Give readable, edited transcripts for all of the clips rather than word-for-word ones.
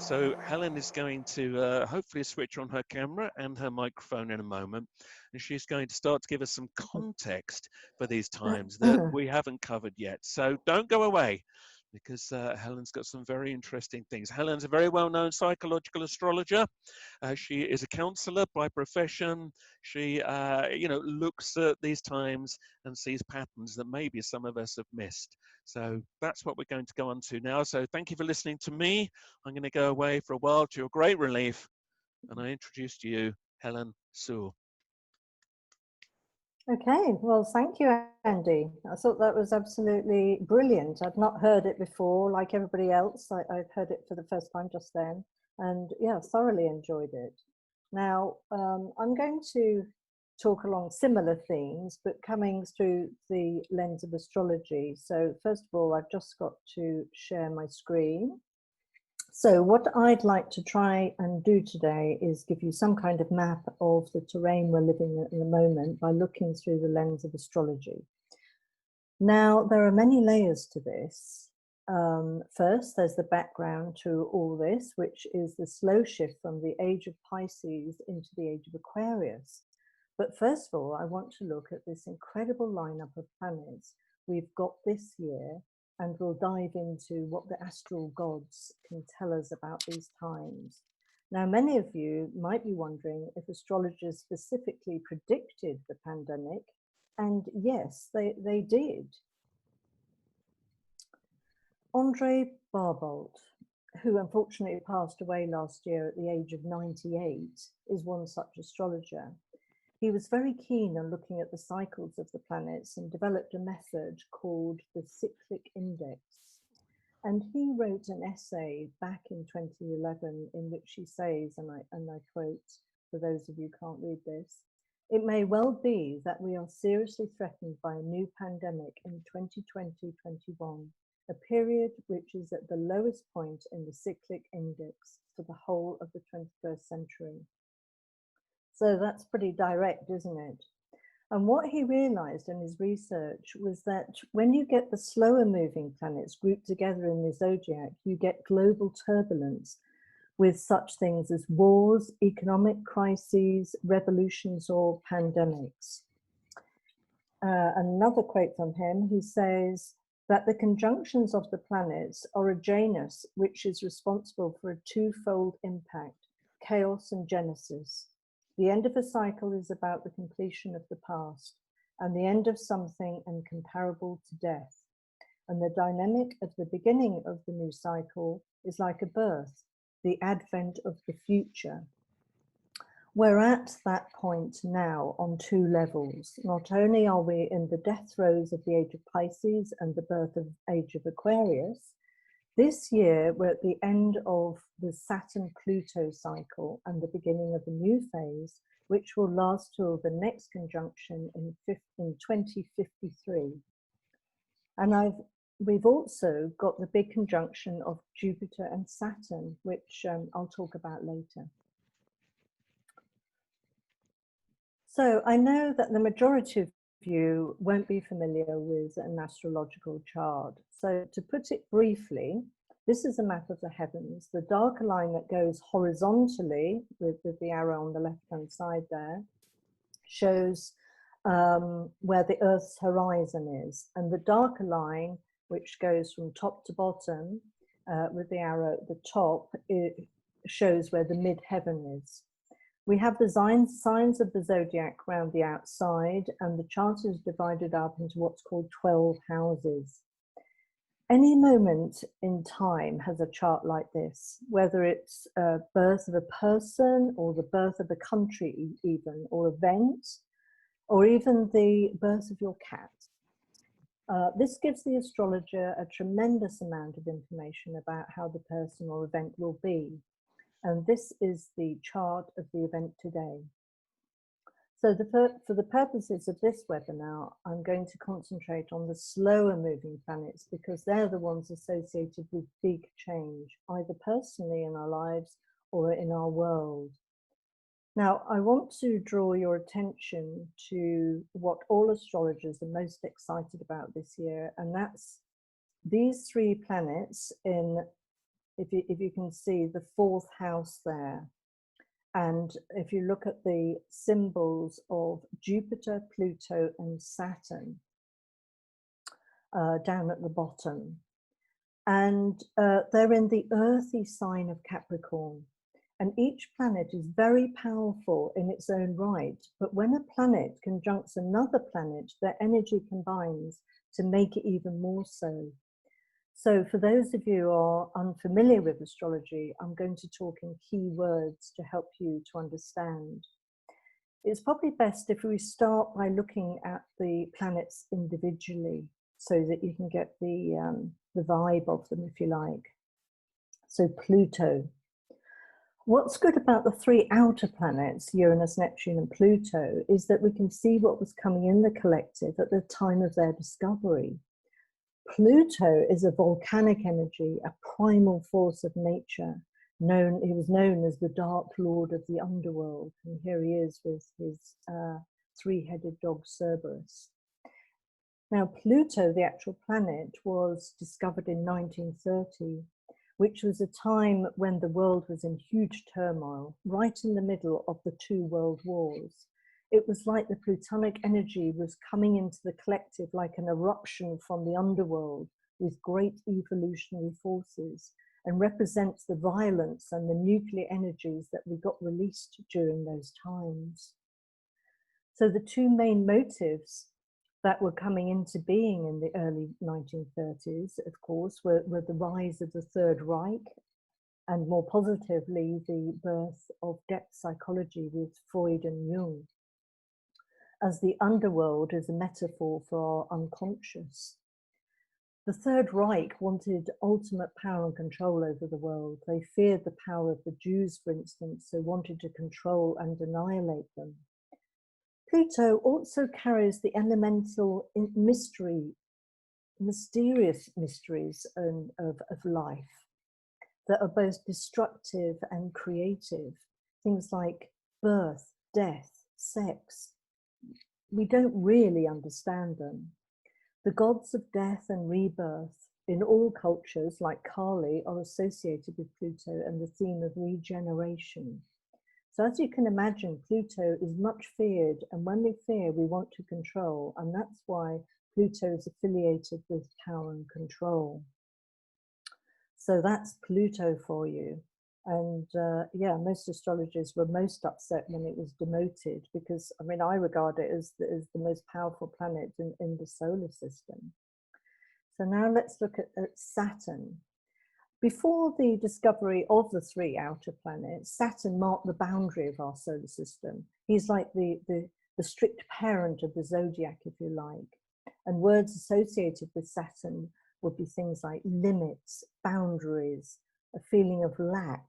So Helen is going to hopefully switch on her camera and her microphone in a moment, and she's going to start to give us some context for these times that we haven't covered yet. So don't go away, because Helen's got some very interesting things. Helen's a very well-known psychological astrologer. She is a counselor by profession. She, looks at these times and sees patterns that maybe some of us have missed. So that's what we're going to go on to now. So thank you for listening to me. I'm going to go away for a while to your great relief, and I introduce to you Helen Sewell. Okay, well, thank you, Andy. I thought that was absolutely brilliant. I'd not heard it before, like everybody else. I've heard it for the first time just then, and yeah, thoroughly enjoyed it. Now, I'm going to talk along similar themes, but coming through the lens of astrology. So first of all, I've just got to share my screen. So what I'd like to try and do today is give you some kind of map of the terrain we're living in the moment by looking through the lens of astrology. Now, there are many layers to this. First, there's the background to all this, which is the slow shift from the age of Pisces into the age of Aquarius. But first of all, I want to look at this incredible lineup of planets we've got this year, and we'll dive into what the astral gods can tell us about these times. Now, many of you might be wondering if astrologers specifically predicted the pandemic, and yes, they did. André Barbault, who unfortunately passed away last year at the age of 98, is one such astrologer. He was very keen on looking at the cycles of the planets and developed a method called the cyclic index. And he wrote an essay back in 2011 in which he says, and I quote, for those of you who can't read this, "It may well be that we are seriously threatened by a new pandemic in 2020-21, a period which is at the lowest point in the cyclic index for the whole of the 21st century." So that's pretty direct, isn't it? And what he realized in his research was that when you get the slower moving planets grouped together in the zodiac, you get global turbulence with such things as wars, economic crises, revolutions, or pandemics. Another quote from him, he says that the conjunctions of the planets are a Janus, which is responsible for a twofold impact, chaos and genesis. The end of a cycle is about the completion of the past, and the end of something and comparable to death. And the dynamic at the beginning of the new cycle is like a birth, the advent of the future. We're at that point now on two levels. Not only are we in the death throes of the age of Pisces and the birth of age of Aquarius, this year we're at the end of the Saturn-Pluto cycle and the beginning of a new phase, which will last till the next conjunction in 2053. And we've also got the big conjunction of Jupiter and Saturn, which I'll talk about later. So I know that the majority of you won't be familiar with an astrological chart. So to put it briefly, this is a map of the heavens. The darker line that goes horizontally with the arrow on the left-hand side there shows where the Earth's horizon is. And the darker line, which goes from top to bottom with the arrow at the top, it shows where the mid-heaven is. We have the signs of the zodiac around the outside, and the chart is divided up into what's called 12 houses. Any moment in time has a chart like this, whether it's a birth of a person or the birth of a country even, or event, or even the birth of your cat. This gives the astrologer a tremendous amount of information about how the person or event will be. And this is the chart of the event today. So for the purposes of this webinar, I'm going to concentrate on the slower moving planets because they're the ones associated with big change, either personally in our lives or in our world. Now, I want to draw your attention to what all astrologers are most excited about this year, and that's these three planets in if you can see the fourth house there. And if you look at the symbols of Jupiter, Pluto, and Saturn down at the bottom, and they're in the earthy sign of Capricorn. And each planet is very powerful in its own right, but when a planet conjuncts another planet, their energy combines to make it even more so. So for those of you who are unfamiliar with astrology, I'm going to talk in key words to help you to understand. It's probably best if we start by looking at the planets individually so that you can get the vibe of them, if you like. So Pluto. What's good about the three outer planets, Uranus, Neptune, and Pluto, is that we can see what was coming in the collective at the time of their discovery. Pluto is a volcanic energy, a primal force of nature. He was known as the Dark Lord of the Underworld, and here he is with his three-headed dog Cerberus. Now, Pluto, the actual planet, was discovered in 1930, which was a time when the world was in huge turmoil, right in the middle of the two world wars. It was like the plutonic energy was coming into the collective like an eruption from the underworld with great evolutionary forces, and represents the violence and the nuclear energies that we got released during those times. So the two main motives that were coming into being in the early 1930s, of course, were the rise of the Third Reich, and more positively, the birth of depth psychology with Freud and Jung, as the underworld is a metaphor for our unconscious. The Third Reich wanted ultimate power and control over the world. They feared the power of the Jews, for instance, so wanted to control and annihilate them. Pluto also carries the elemental mysterious mysteries of life that are both destructive and creative. Things like birth, death, sex. We don't really understand them. The gods of death and rebirth in all cultures, like Kali, are associated with Pluto and the theme of regeneration. So as you can imagine, Pluto is much feared, and when we fear, we want to control, and that's why Pluto is affiliated with power and control. So that's Pluto for you. And yeah, most astrologers were most upset when it was demoted, because, I mean, I regard it as the most powerful planet in the solar system. So now let's look at Saturn. Before the discovery of the three outer planets, Saturn marked the boundary of our solar system. He's like the strict parent of the zodiac, if you like. And words associated with Saturn would be things like limits, boundaries, a feeling of lack,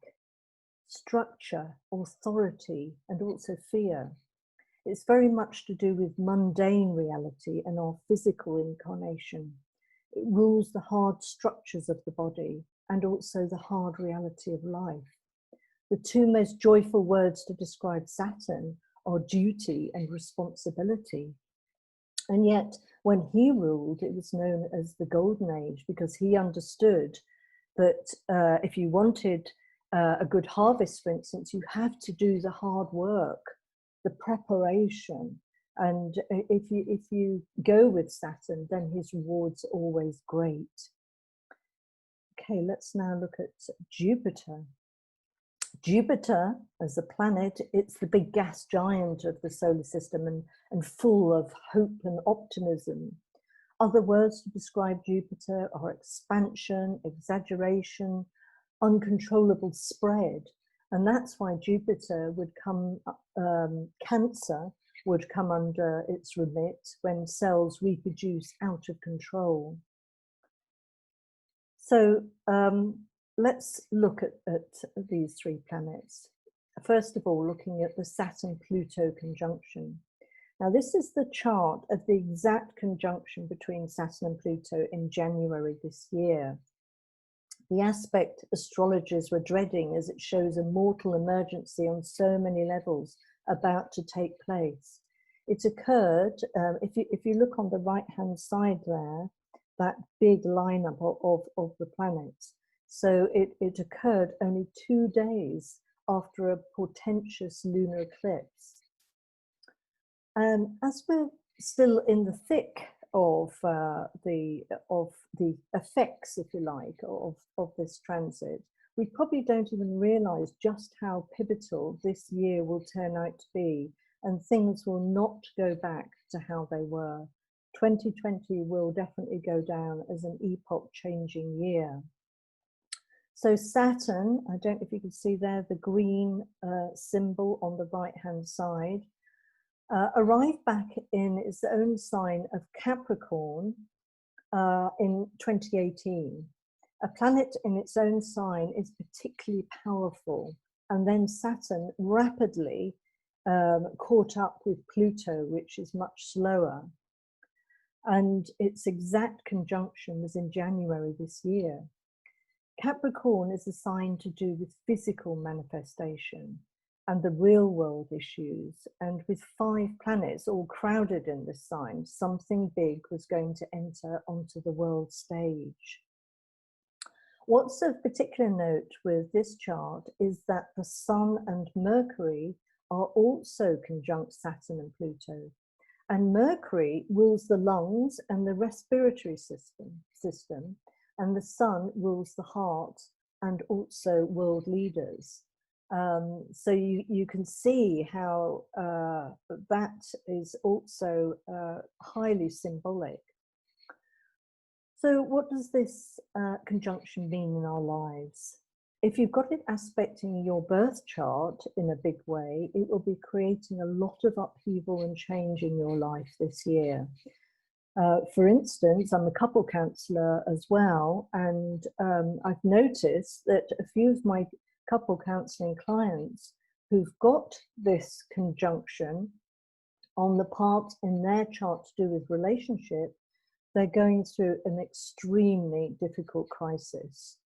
structure, authority, and also fear. It's very much to do with mundane reality and our physical incarnation. It rules the hard structures of the body and also the hard reality of life. The two most joyful words to describe Saturn are duty and responsibility. And yet, when he ruled, it was known as the Golden Age, because he understood that if you wanted a good harvest, for instance, you have to do the hard work, the preparation. And if you go with Saturn, then his reward's always great. Okay, let's now look at Jupiter. Jupiter, as a planet, it's the big gas giant of the solar system and full of hope and optimism. Other words to describe Jupiter are expansion, exaggeration, uncontrollable spread. And that's why Jupiter would come, Cancer would come under its remit when cells reproduce out of control. So let's look at these three planets. First of all, looking at the Saturn-Pluto conjunction. Now, this is the chart of the exact conjunction between Saturn and Pluto in January this year. The aspect astrologers were dreading, as it shows a mortal emergency on so many levels about to take place. It occurred, if you look on the right-hand side there, that big lineup of the planets. So it occurred only 2 days after a portentous lunar eclipse. As we're still in the thick of the effects, if you like, of this transit, we probably don't even realize just how pivotal this year will turn out to be, and things will not go back to how they were. 2020 will definitely go down as an epoch-changing year. So Saturn, I don't know if you can see there, the green symbol on the right-hand side, arrived back in its own sign of Capricorn in 2018. A planet in its own sign is particularly powerful, and then Saturn rapidly caught up with Pluto, which is much slower. And its exact conjunction was in January this year. Capricorn is a sign to do with physical manifestation and the real world issues. And with 5 planets all crowded in this sign, something big was going to enter onto the world stage. What's of particular note with this chart is that the Sun and Mercury are also conjunct Saturn and Pluto. And Mercury rules the lungs and the respiratory system, and the Sun rules the heart and also world leaders. So you can see how that is also highly symbolic. So what does this conjunction mean in our lives? If you've got it aspecting your birth chart in a big way, it will be creating a lot of upheaval and change in your life this year. For instance, I'm a couple counsellor as well, and I've noticed that a few of my couple counselling clients who've got this conjunction on the part in their chart to do with relationship, they're going through an extremely difficult crisis.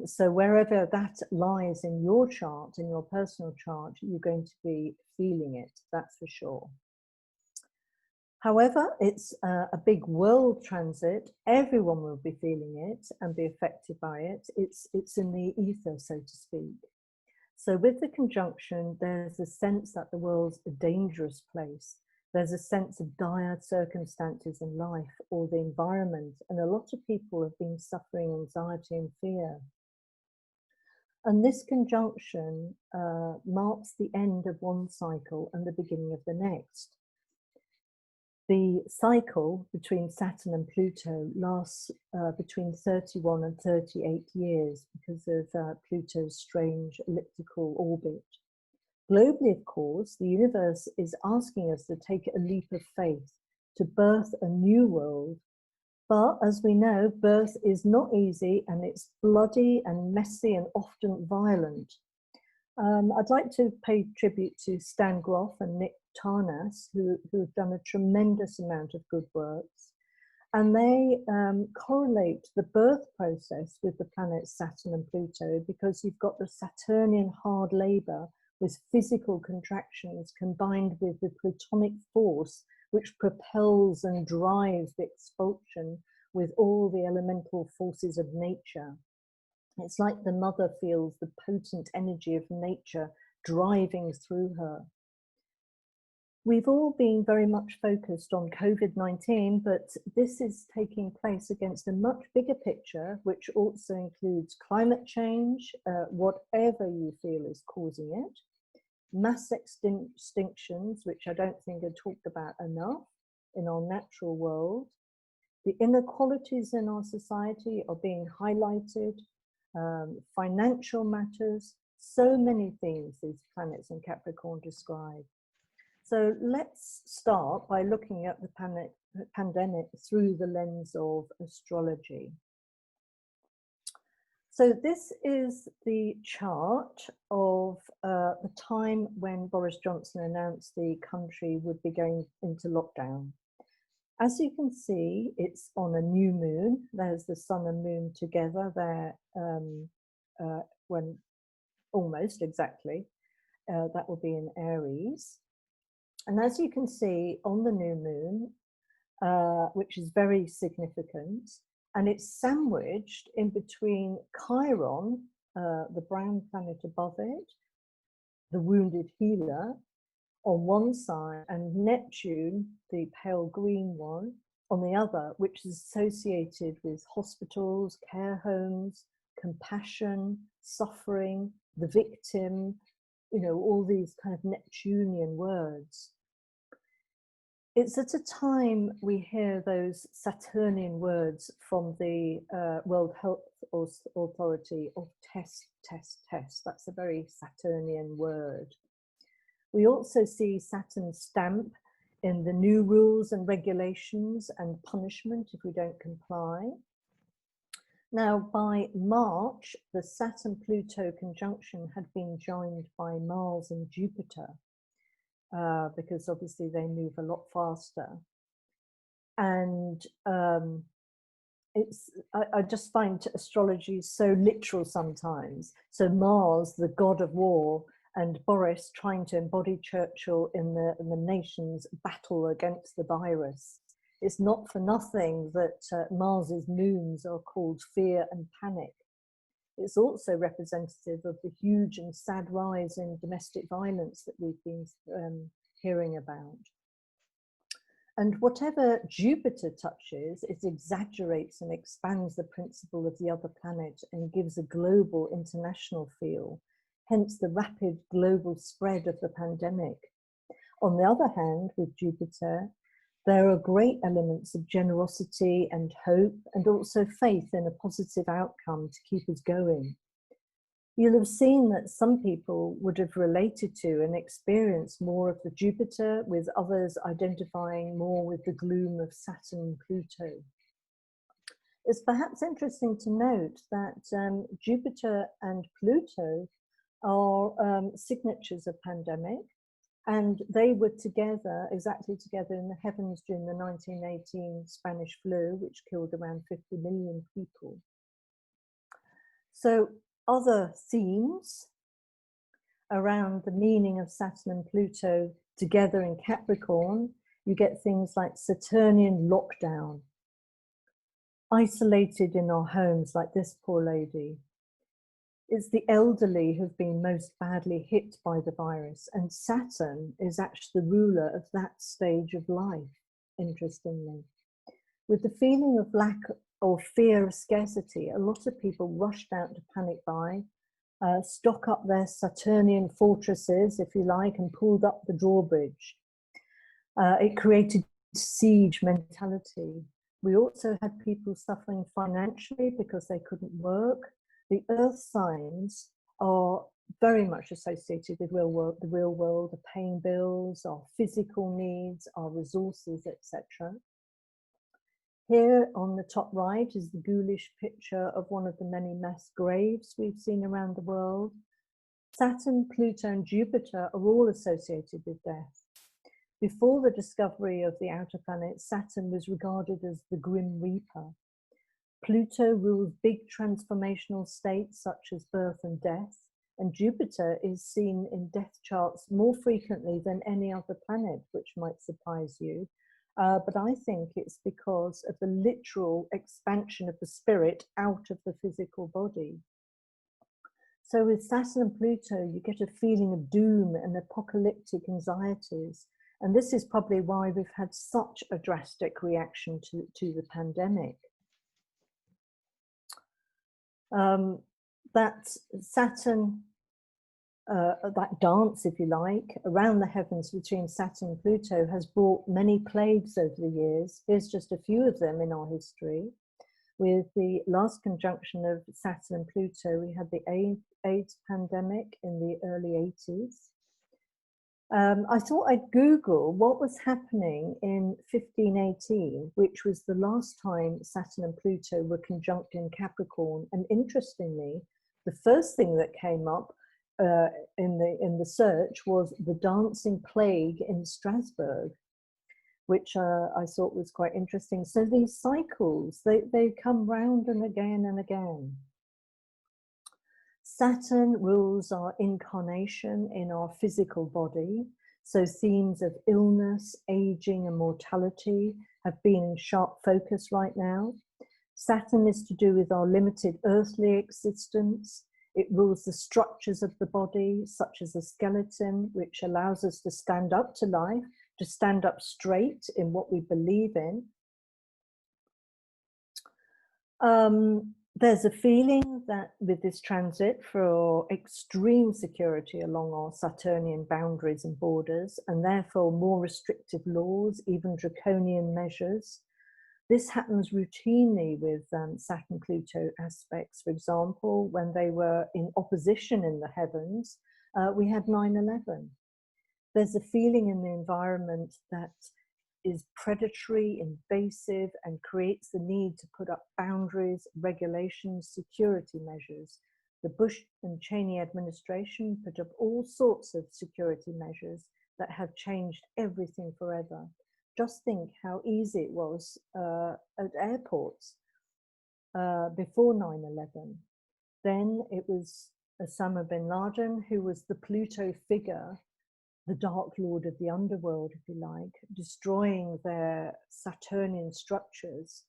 So wherever that lies in your chart, in your personal chart, you're going to be feeling it, that's for sure. However, it's a big world transit. Everyone will be feeling it and be affected by it. It's in the ether, so to speak. So with the conjunction, there's a sense that the world's a dangerous place. There's a sense of dire circumstances in life or the environment, and a lot of people have been suffering anxiety and fear. And this conjunction marks the end of one cycle and the beginning of the next. The cycle between Saturn and Pluto lasts between 31 and 38 years because of Pluto's strange elliptical orbit. Globally, of course, the universe is asking us to take a leap of faith to birth a new world. But as we know, birth is not easy, and it's bloody and messy and often violent. I'd like to pay tribute to Stan Groff and Nick Tarnas, who have done a tremendous amount of good works. And they correlate the birth process with the planets Saturn and Pluto, because you've got the Saturnian hard labor with physical contractions combined with the Plutonic force, which propels and drives the expulsion with all the elemental forces of nature. It's like the mother feels the potent energy of nature driving through her. We've all been very much focused on COVID-19, but this is taking place against a much bigger picture, which also includes climate change, whatever you feel is causing it, mass extinctions, which I don't think are talked about enough in our natural world. The inequalities in our society are being highlighted, financial matters, so many things these planets in Capricorn describe. So let's start by looking at the pandemic through the lens of astrology. So this is the chart of the time when Boris Johnson announced the country would be going into lockdown. As you can see, it's on a new moon. There's the sun and moon together there, when almost exactly, that will be in Aries. And as you can see on the new moon, which is very significant, and it's sandwiched in between Chiron, the brown planet above it, the wounded healer, on one side, and Neptune, the pale green one, on the other, which is associated with hospitals, care homes, compassion, suffering, the victim, you know, all these kind of Neptunian words. It's at a time we hear those Saturnian words from the World Health Authority of test, test, test. That's a very Saturnian word. We also see Saturn's stamp in the new rules and regulations and punishment if we don't comply. Now, by March, the Saturn-Pluto conjunction had been joined by Mars and Jupiter, because obviously they move a lot faster. And I just find astrology so literal sometimes. So Mars, the god of war, and Boris trying to embody Churchill in the nation's battle against the virus. It's not for nothing that Mars's moons are called fear and panic. It's also representative of the huge and sad rise in domestic violence that we've been hearing about. And whatever Jupiter touches, it exaggerates and expands the principle of the other planet and gives a global international feel, hence the rapid global spread of the pandemic. On the other hand, with Jupiter, there are great elements of generosity and hope, and also faith in a positive outcome to keep us going. You'll have seen that some people would have related to and experienced more of the Jupiter, with others identifying more with the gloom of Saturn and Pluto. It's perhaps interesting to note that Jupiter and Pluto are signatures of pandemic, and they were together, exactly together in the heavens during the 1918 Spanish flu, which killed around 50 million people. So other themes around the meaning of Saturn and Pluto together in Capricorn, you get things like Saturnian lockdown, isolated in our homes like this poor lady. It's the elderly who've been most badly hit by the virus, and Saturn is actually the ruler of that stage of life, interestingly. With the feeling of lack or fear of scarcity, a lot of people rushed out to panic buy, stock up their Saturnian fortresses, if you like, and pulled up the drawbridge. It created siege mentality. We also had people suffering financially because they couldn't work. The earth signs are very much associated with the real world, the paying bills, our physical needs, our resources, etc. Here on the top right is the ghoulish picture of one of the many mass graves we've seen around the world. Saturn, Pluto, and Jupiter are all associated with death. Before the discovery of the outer planets, Saturn was regarded as the Grim Reaper. Pluto rules big transformational states such as birth and death, and Jupiter is seen in death charts more frequently than any other planet, which might surprise you. But I think it's because of the literal expansion of the spirit out of the physical body. So with Saturn and Pluto, you get a feeling of doom and apocalyptic anxieties. And this is probably why we've had such a drastic reaction to the pandemic. That Saturn, that dance, if you like, around the heavens between Saturn and Pluto has brought many plagues over the years. Here's just a few of them in our history. With the last conjunction of Saturn and Pluto, we had the AIDS pandemic in the early 80s. I thought I'd Google what was happening in 1518, which was the last time Saturn and Pluto were conjunct in Capricorn. And interestingly, the first thing that came up in the search was the dancing plague in Strasbourg, which I thought was quite interesting. So these cycles, they come round and again. Saturn rules our incarnation in our physical body. So themes of illness, aging, and mortality have been in sharp focus right now. Saturn is to do with our limited earthly existence. It rules the structures of the body, such as the skeleton, which allows us to stand up to life, to stand up straight in what we believe in. There's a feeling that with this transit for extreme security along our Saturnian boundaries and borders, and therefore more restrictive laws, even draconian measures. This happens routinely with Saturn-Pluto aspects. For example, when they were in opposition in the heavens, we had 9/11. There's a feeling in the environment that is predatory, invasive, and creates the need to put up boundaries, regulations, security measures. The Bush and Cheney administration put up all sorts of security measures that have changed everything forever. Just think how easy it was at airports before 9/11. Then it was Osama bin Laden, who was the Pluto figure, the Dark Lord of the underworld, if you like, destroying their Saturnian structures.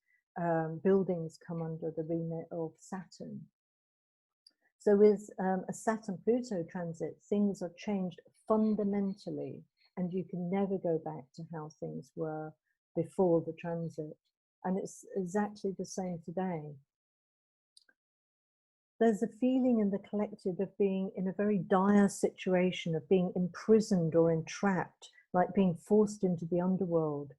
Buildings come under the remit of Saturn. So with a Saturn-Pluto transit, things are changed fundamentally, and you can never go back to how things were before the transit. And it's exactly the same today. There's a feeling in the collective of being in a very dire situation, of being imprisoned or entrapped, like being forced into the underworld.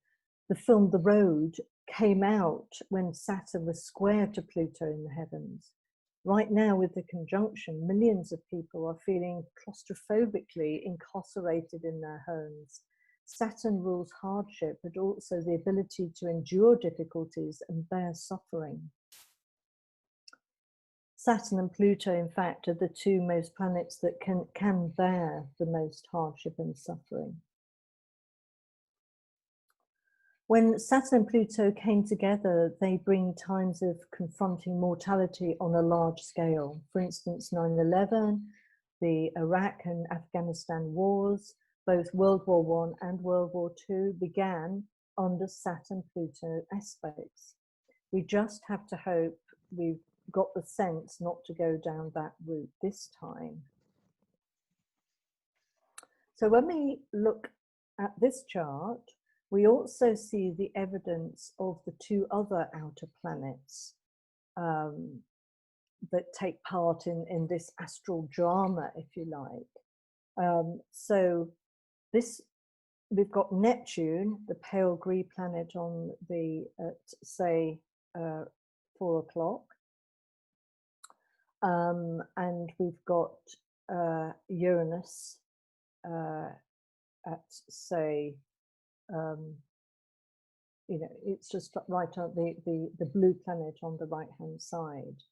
The film The Road came out when Saturn was square to Pluto in the heavens. Right now, with the conjunction, millions of people are feeling claustrophobically incarcerated in their homes. Saturn rules hardship, but also the ability to endure difficulties and bear suffering. Saturn and Pluto, in fact, are the two most planets that can bear the most hardship and suffering. When Saturn and Pluto came together, they bring times of confronting mortality on a large scale. For instance, 9/11, the Iraq and Afghanistan wars, both World War I and World War II began under Saturn-Pluto aspects. We just have to hope we've got the sense not to go down that route this time. So when we look at this chart, we also see the evidence of the two other outer planets that take part in this astral drama, if you like. So this, we've got Neptune, the pale green planet on the, say, 4 o'clock. And we've got Uranus at, say, you know, it's just right on the blue planet on the right-hand side.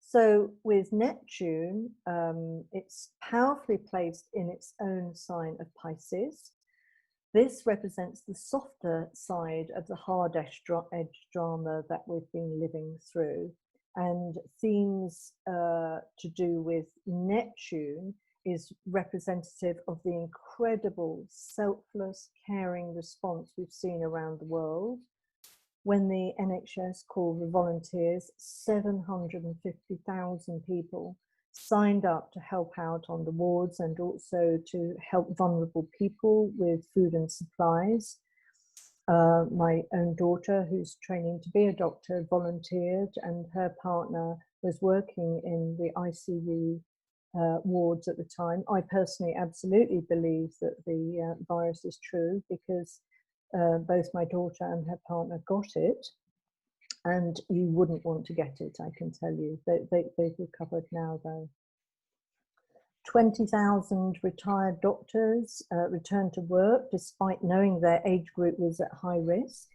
So with Neptune, it's powerfully placed in its own sign of Pisces. This represents the softer side of the hard-edged drama that we've been living through. And themes to do with Neptune is representative of the incredible selfless, caring response we've seen around the world. When the NHS called the volunteers, 750,000 people signed up to help out on the wards and also to help vulnerable people with food and supplies. My own daughter, who's training to be a doctor, volunteered, and her partner was working in the ICU wards at the time. I personally absolutely believe that the virus is true because both my daughter and her partner got it, and you wouldn't want to get it, I can tell you. They've recovered now, though. 20,000 retired doctors returned to work despite knowing their age group was at high risk.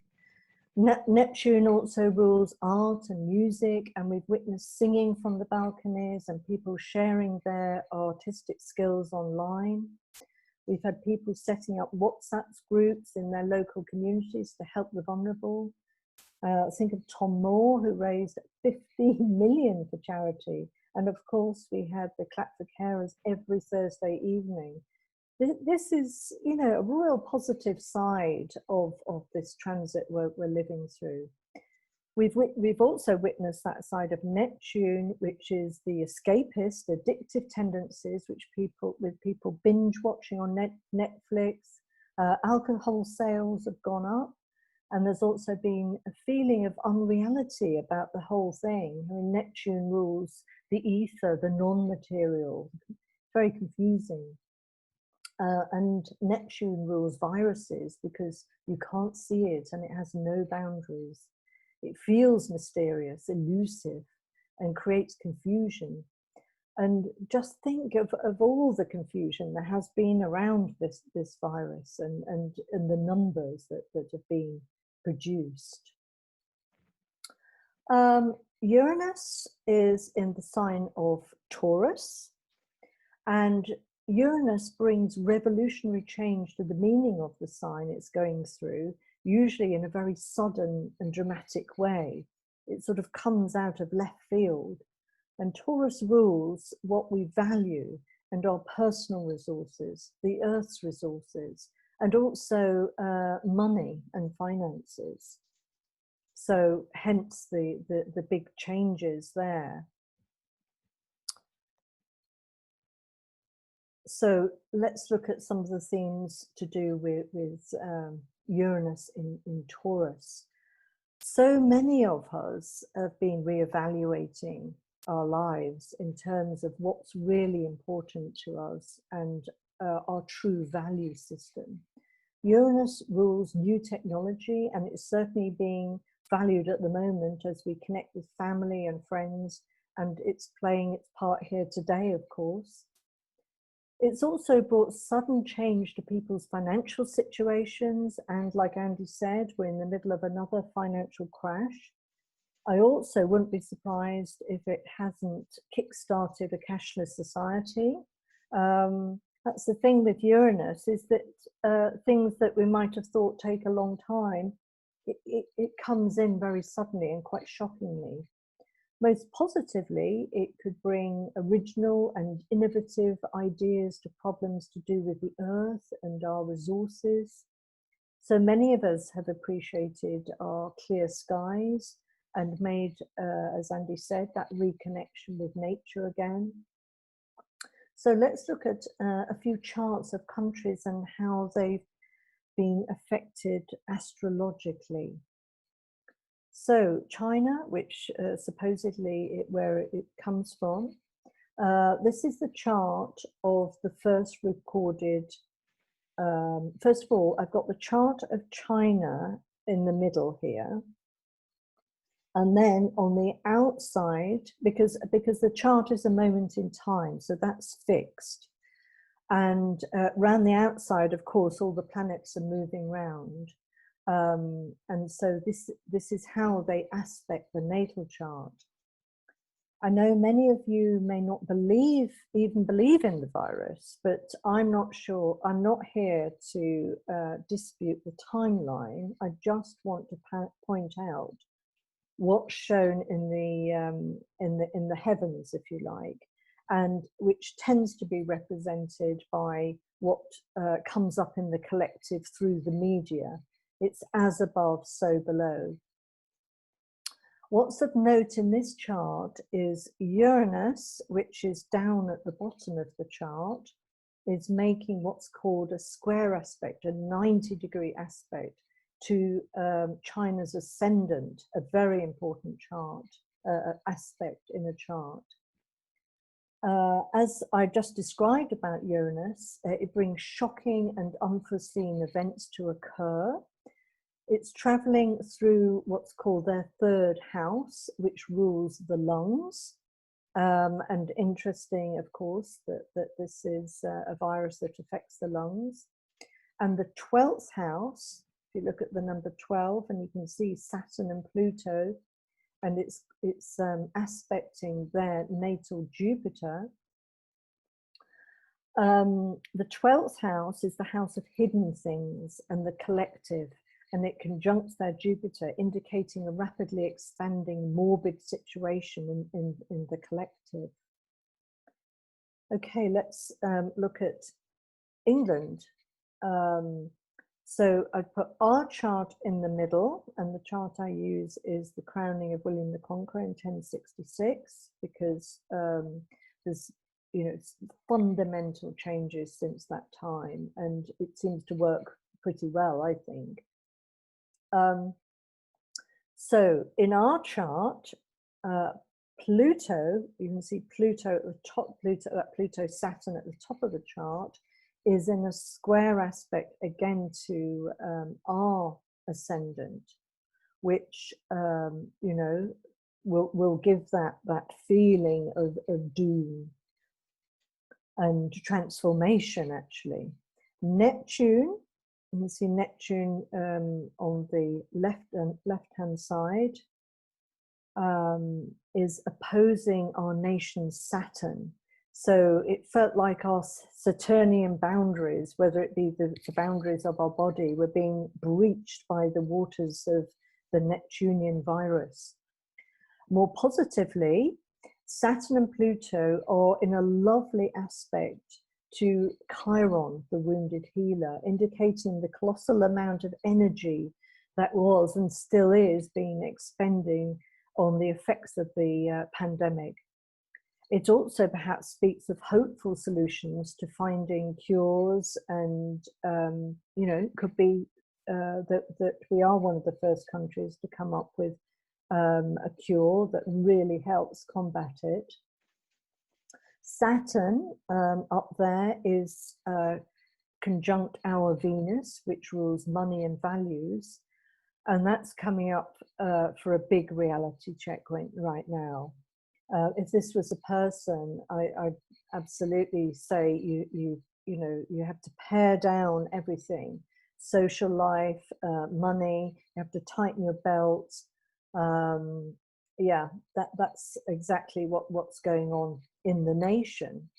Neptune also rules art and music, and we've witnessed singing from the balconies and people sharing their artistic skills online. We've had people setting up WhatsApp groups in their local communities to help the vulnerable. Think of Tom Moore, who raised 15 million for charity. And of course, we had the Clap for Carers every Thursday evening. This is, you know, a real positive side of this transit we're living through. we've also witnessed that side of Neptune, which is the escapist, addictive tendencies, which people binge watching on Netflix. Alcohol sales have gone up, and there's also been a feeling of unreality about the whole thing. I mean, Neptune rules the ether, the non-material. Very confusing. And Neptune rules viruses because you can't see it and it has no boundaries. It feels mysterious, elusive, and creates confusion. And just think of all the confusion there has been around this virus and the numbers that have been produced. Uranus is in the sign of Taurus, and Uranus brings revolutionary change to the meaning of the sign it's going through, usually in a very sudden and dramatic way. It sort of comes out of left field. And Taurus rules what we value and our personal resources, the Earth's resources, and also money and finances. So hence the big changes there. So let's look at some of the themes to do with Uranus in Taurus. So many of us have been reevaluating our lives in terms of what's really important to us and our true value system. Uranus rules new technology, and it's certainly being valued at the moment as we connect with family and friends, and it's playing its part here today, of course. It's also brought sudden change to people's financial situations, and like Andy said, we're in the middle of another financial crash. I also wouldn't be surprised if it hasn't kick-started a cashless society. That's the thing with Uranus, is that things that we might have thought take a long time, it comes in very suddenly and quite shockingly. Most positively, it could bring original and innovative ideas to problems to do with the Earth and our resources. So many of us have appreciated our clear skies and made, as Andy said, that reconnection with nature again. So let's look at a few charts of countries and how they've been affected astrologically. So China, which supposedly where it comes from, this is the chart of the first recorded, first of all, I've got the chart of China in the middle here. And then on the outside, because the chart is a moment in time, so that's fixed. And around the outside, of course, all the planets are moving round. And so this is how they aspect the natal chart. I know many of you may not even believe in the virus, but I'm not sure. I'm not here to dispute the timeline. I just want to point out what's shown in the heavens, if you like, and which tends to be represented by what comes up in the collective through the media. It's as above, so below. What's of note in this chart is Uranus, which is down at the bottom of the chart, is making what's called a square aspect, a 90-degree aspect to China's ascendant, a very important chart, aspect in a chart. As I just described about Uranus, it brings shocking and unforeseen events to occur. It's traveling through what's called their third house, which rules the lungs. And interesting, of course, that this is a virus that affects the lungs. And the 12th house, if you look at the number 12, and you can see Saturn and Pluto, and it's aspecting their natal Jupiter. The 12th house is the house of hidden things and the collective, and it conjuncts their Jupiter, indicating a rapidly expanding morbid situation in the collective. Okay, let's look at England. So I put our chart in the middle, and the chart I use is the crowning of William the Conqueror in 1066, because there's fundamental changes since that time, and it seems to work pretty well, I think. So in our chart, Pluto, you can see Pluto at the top, Pluto Saturn at the top of the chart, is in a square aspect again to our ascendant, which will give that feeling of doom and transformation. Actually, Neptune, you can see Neptune on the left hand side, is opposing our nation's Saturn. So it felt like our Saturnian boundaries, whether it be the boundaries of our body, were being breached by the waters of the Neptunian virus. More positively, Saturn and Pluto are in a lovely aspect to Chiron, the wounded healer, indicating the colossal amount of energy that was and still is being expended on the effects of the pandemic. It also perhaps speaks of hopeful solutions to finding cures, and could be that we are one of the first countries to come up with a cure that really helps combat it. Saturn up there is conjunct our Venus, which rules money and values, and that's coming up for a big reality check right now. If this was a person, I'd absolutely say you have to pare down everything: social life, money. You have to tighten your belt. That's exactly what's going on in the nation.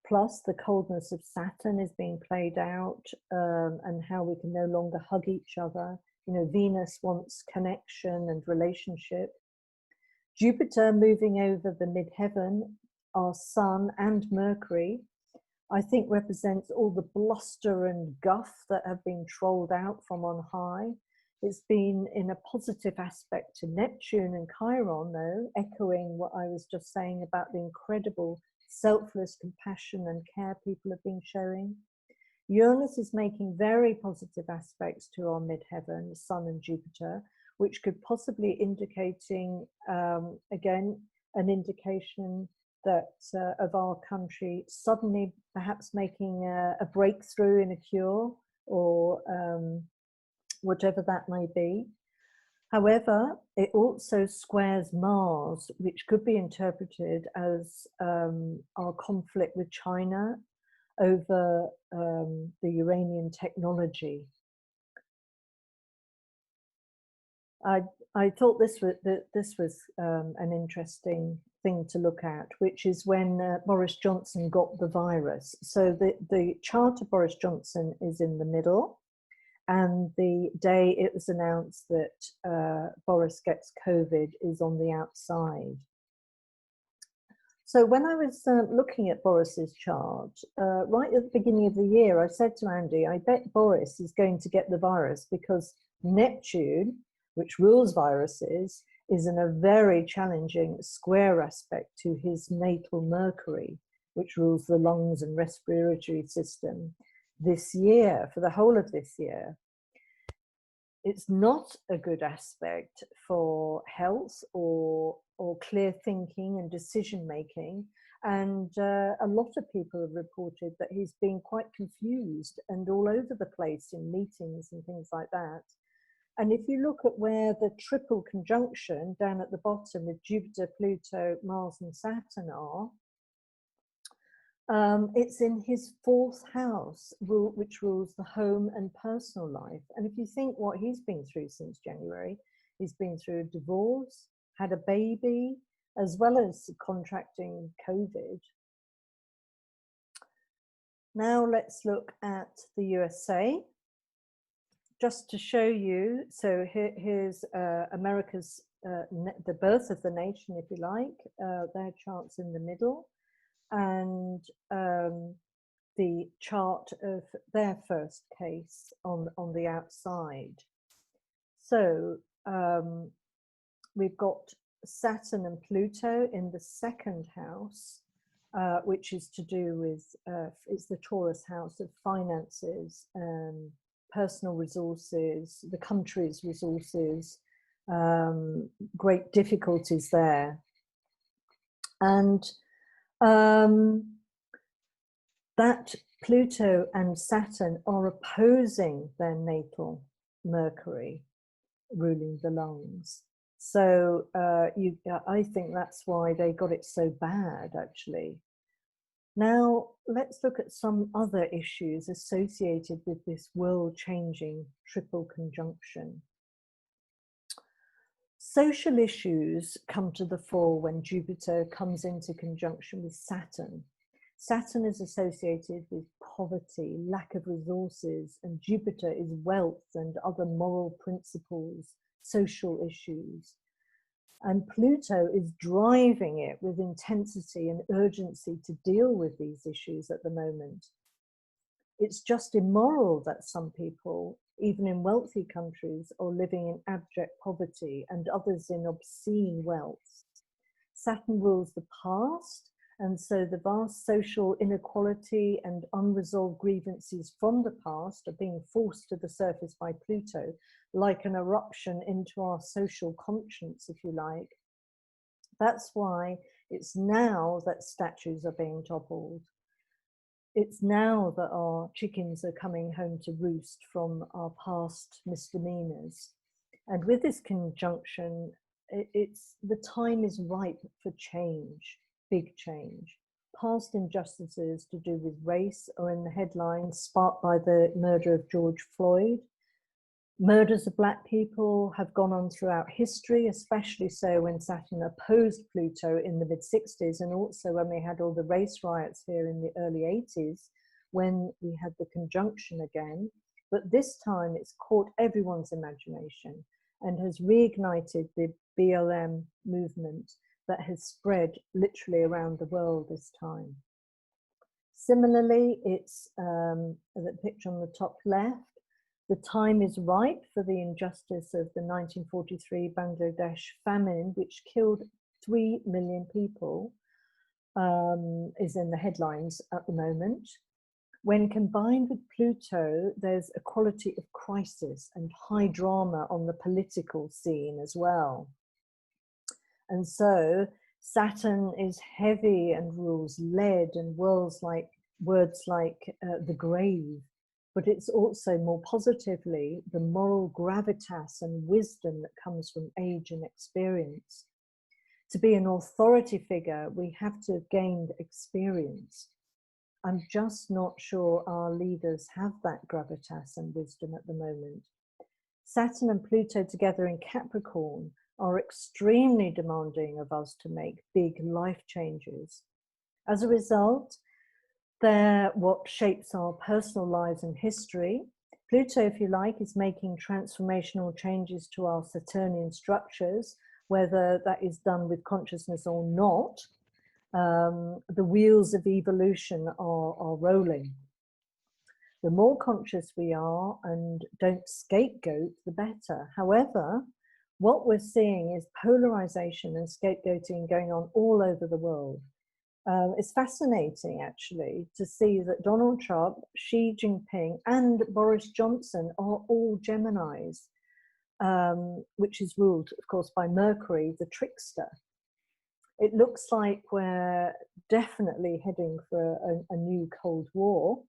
Plus, the coldness of Saturn is being played out, and how we can no longer hug each other. Venus wants connection and relationship. Jupiter moving over the midheaven, our Sun and Mercury, I think represents all the bluster and guff that have been trolled out from on high. It's been in a positive aspect to Neptune and Chiron, though, echoing what I was just saying about the incredible selfless compassion and care people have been showing. Uranus is making very positive aspects to our midheaven, the Sun and Jupiter, which could possibly indicating, again, an indication that of our country suddenly perhaps making a breakthrough in a cure, or whatever that may be. However, it also squares Mars, which could be interpreted as our conflict with China over the Iranian technology. I thought this was an interesting thing to look at, which is when Boris Johnson got the virus. So the chart of Boris Johnson is in the middle, and the day it was announced that Boris gets COVID is on the outside. So when I was looking at Boris's chart, right at the beginning of the year, I said to Andy, I bet Boris is going to get the virus because Neptune, which rules viruses, is in a very challenging square aspect to his natal Mercury, which rules the lungs and respiratory system this year, for the whole of this year. It's not a good aspect for health or clear thinking and decision making. And a lot of people have reported that he's been quite confused and all over the place in meetings and things like that. And if you look at where the triple conjunction down at the bottom with Jupiter, Pluto, Mars and Saturn are, it's in his fourth house, which rules the home and personal life. And if you think what he's been through since January, he's been through a divorce, had a baby, as well as contracting COVID. Now let's look at the USA. Just to show you, so here's America's, the birth of the nation, if you like, their charts in the middle. And the chart of their first case on the outside. So we've got Saturn and Pluto in the second house, which is to do with, it's the Taurus house of finances, personal resources, the country's resources, great difficulties there. And that Pluto and Saturn are opposing their natal Mercury, ruling the lungs. So I think that's why they got it so bad, actually. Now, let's look at some other issues associated with this world-changing triple conjunction. Social issues come to the fore when Jupiter comes into conjunction with Saturn. Saturn is associated with poverty, lack of resources, and Jupiter is wealth and other moral principles, social issues. And Pluto is driving it with intensity and urgency to deal with these issues at the moment. It's just immoral that some people, even in wealthy countries, are living in abject poverty and others in obscene wealth. Saturn rules the past, and so the vast social inequality and unresolved grievances from the past are being forced to the surface by Pluto, like an eruption into our social conscience, if you like. That's why it's now that statues are being toppled. It's now that our chickens are coming home to roost from our past misdemeanors. And with this conjunction, the time is ripe for change, big change. Past injustices to do with race are in the headlines, sparked by the murder of George Floyd. Murders of Black people have gone on throughout history, especially so when Saturn opposed Pluto in the mid-60s, and also when we had all the race riots here in the early 80s, when we had the conjunction again. But this time it's caught everyone's imagination and has reignited the BLM movement that has spread literally around the world this time. Similarly, it's the picture on the top left. The time is ripe for the injustice of the 1943 Bangladesh famine, which killed 3 million people, is in the headlines at the moment. When combined with Pluto, there's a quality of crisis and high drama on the political scene as well. And so Saturn is heavy and rules lead and words like the grave. But it's also more positively the moral gravitas and wisdom that comes from age and experience. To be an authority figure, we have to have gained experience. I'm just not sure our leaders have that gravitas and wisdom at the moment. Saturn and Pluto together in Capricorn are extremely demanding of us to make big life changes. As a result, they're what shapes our personal lives and history. Pluto, if you like, is making transformational changes to our Saturnian structures, whether that is done with consciousness or not. The wheels of evolution are rolling. The more conscious we are and don't scapegoat, the better. However, what we're seeing is polarization and scapegoating going on all over the world. It's fascinating, actually, to see that Donald Trump, Xi Jinping, and Boris Johnson are all Geminis, which is ruled, of course, by Mercury, the trickster. It looks like we're definitely heading for a new Cold War.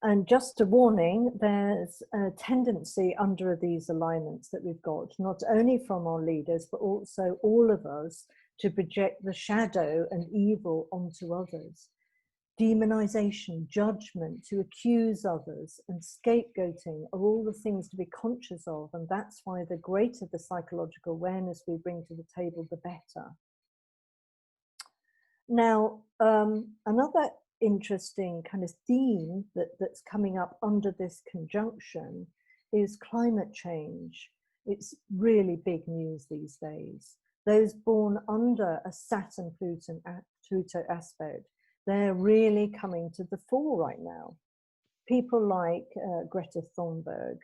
And just a warning, there's a tendency under these alignments that we've got, not only from our leaders, but also all of us, to project the shadow and evil onto others. Demonization, judgment, to accuse others, and scapegoating are all the things to be conscious of, and that's why the greater the psychological awareness we bring to the table, the better. Now, another interesting kind of theme that's coming up under this conjunction is climate change. It's really big news these days. Those born under a Saturn-Pluto aspect they're really coming to the fore right now. People like Greta Thunberg,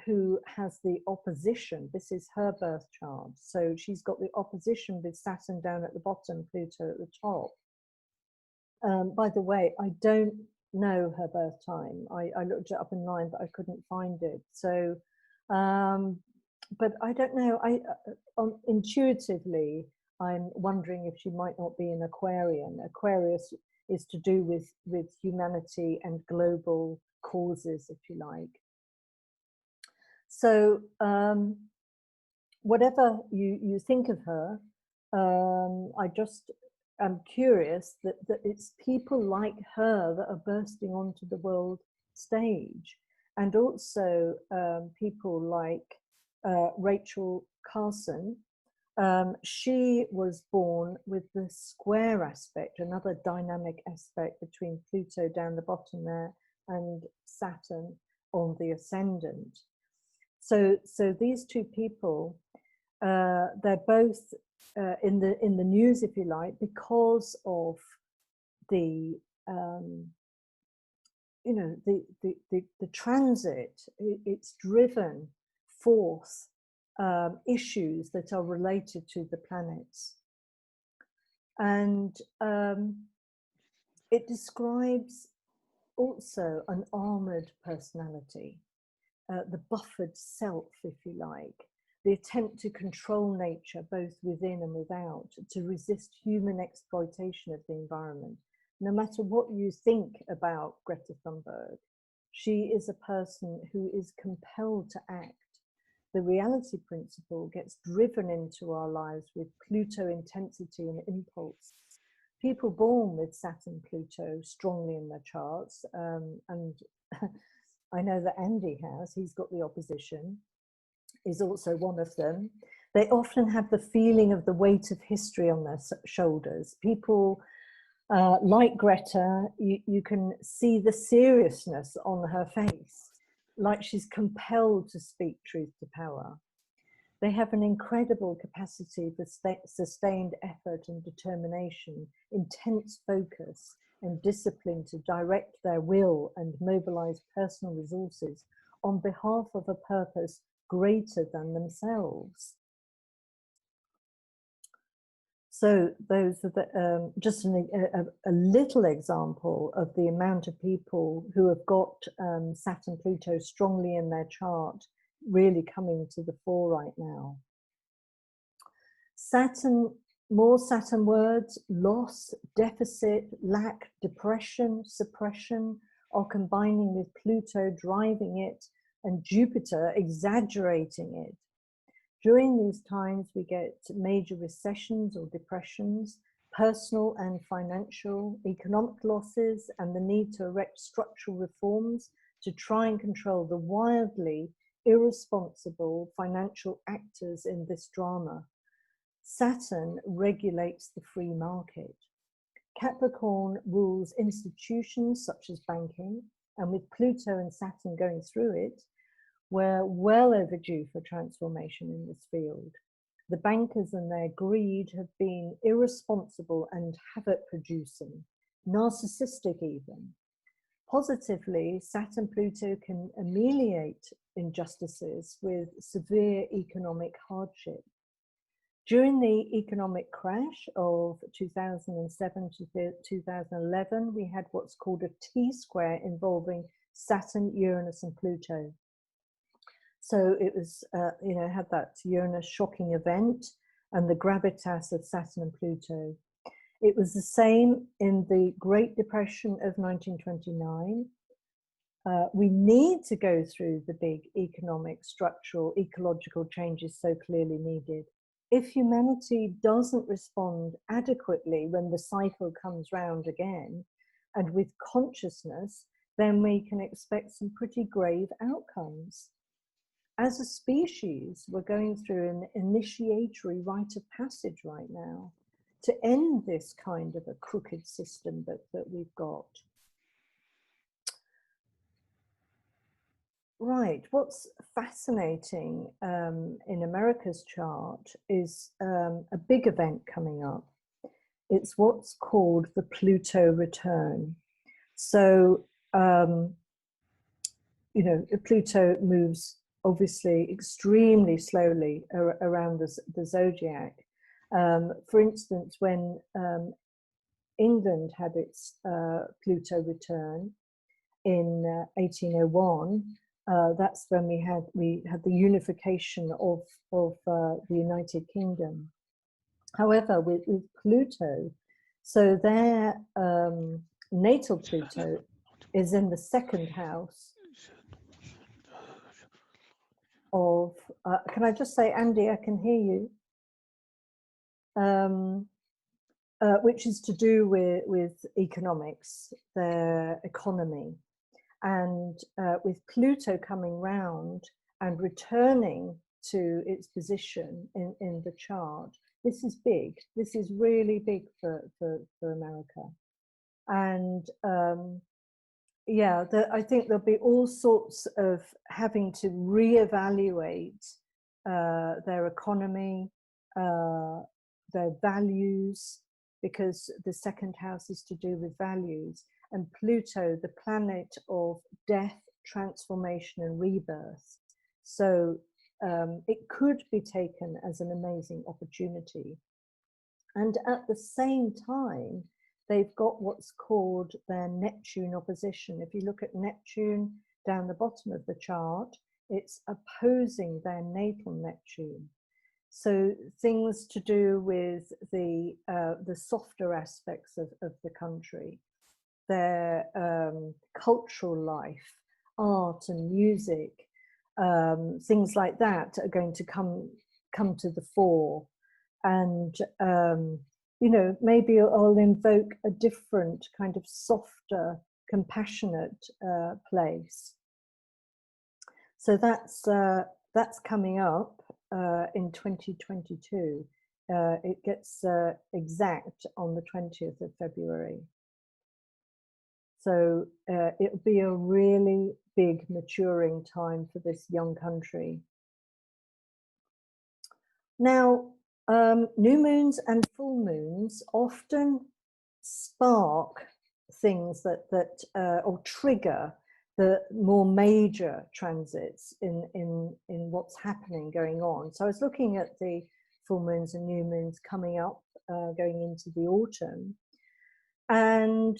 who has the opposition. This is her birth chart. So she's got the opposition with Saturn down at the bottom, Pluto at the top. By the way, I don't know her birth time. I looked it up online, but I couldn't find it. So, but I don't know. Intuitively, I'm wondering if she might not be an Aquarian. Aquarius is to do with humanity and global causes, if you like. So whatever you think of her, I just am curious that it's people like her that are bursting onto the world stage, and also people like Rachel Carson. She was born with the square aspect, another dynamic aspect between Pluto down the bottom there and Saturn on the ascendant. So these two people, they're both in the news, if you like, because of the the transit. It's driven forth issues that are related to the planets, and it describes also an armored personality, the buffered self, if you like, the attempt to control nature both within and without, to resist human exploitation of the environment. No matter what you think about Greta Thunberg, she is a person who is compelled to act. The reality principle gets driven into our lives with Pluto intensity and impulse. People born with Saturn Pluto strongly in their charts, and I know that Andy has, he's got the opposition, is also one of them. They often have the feeling of the weight of history on their shoulders. People like Greta, you can see the seriousness on her face, like she's compelled to speak truth to power. They have an incredible capacity for sustained effort and determination, intense focus and discipline to direct their will and mobilize personal resources on behalf of a purpose greater than themselves. So those are the, just a little example of the amount of people who have got Saturn Pluto strongly in their chart really coming to the fore right now. Saturn, more Saturn words: loss, deficit, lack, depression, suppression, are combining with Pluto driving it and Jupiter exaggerating it. During these times, we get major recessions or depressions, personal and financial, economic losses, and the need to erect structural reforms to try and control the wildly irresponsible financial actors in this drama. Saturn regulates the free market. Capricorn rules institutions such as banking, and with Pluto and Saturn going through it, we're well overdue for transformation in this field. The bankers and their greed have been irresponsible and havoc-producing, narcissistic even. Positively, Saturn-Pluto can ameliorate injustices with severe economic hardship. During the economic crash of 2007 to 2011, we had what's called a T-square involving Saturn, Uranus, and Pluto. So it was, had that Uranus shocking event and the gravitas of Saturn and Pluto. It was the same in the Great Depression of 1929. We need to go through the big economic, structural, ecological changes so clearly needed. If humanity doesn't respond adequately when the cycle comes round again, and with consciousness, then we can expect some pretty grave outcomes. As a species, we're going through an initiatory rite of passage right now to end this kind of a crooked system that we've got. Right, what's fascinating in America's chart is a big event coming up. it's what's called the Pluto return. So, you know, Pluto moves obviously extremely slowly around the zodiac. For instance, when England had its Pluto return in 1801, that's when we had the unification of the United Kingdom. However, with Pluto, so their natal Pluto is in the second house of, can I just say, Andy, I can hear you, which is to do with economics, their economy. And with Pluto coming round and returning to its position in the chart, this is big. This is really big for America. And yeah, I think there'll be all sorts of having to reevaluate their economy, their values, because the second house is to do with values. And Pluto, the planet of death, transformation, and rebirth. So it could be taken as an amazing opportunity. And at the same time, they've got what's called their Neptune opposition. If you look at Neptune down the bottom of the chart, it's opposing their natal Neptune. So things to do with the softer aspects of the country, their cultural life, art and music, things like that are going to come to the fore. And you know, maybe I'll invoke a different kind of softer, compassionate place. So that's coming up in 2022. It gets exact on the 20th of February. So it'll be a really big maturing time for this young country. Now, new moons and full moons often spark things that or trigger the more major transits in what's happening, going on. So I was looking at the full moons and new moons coming up, going into the autumn, and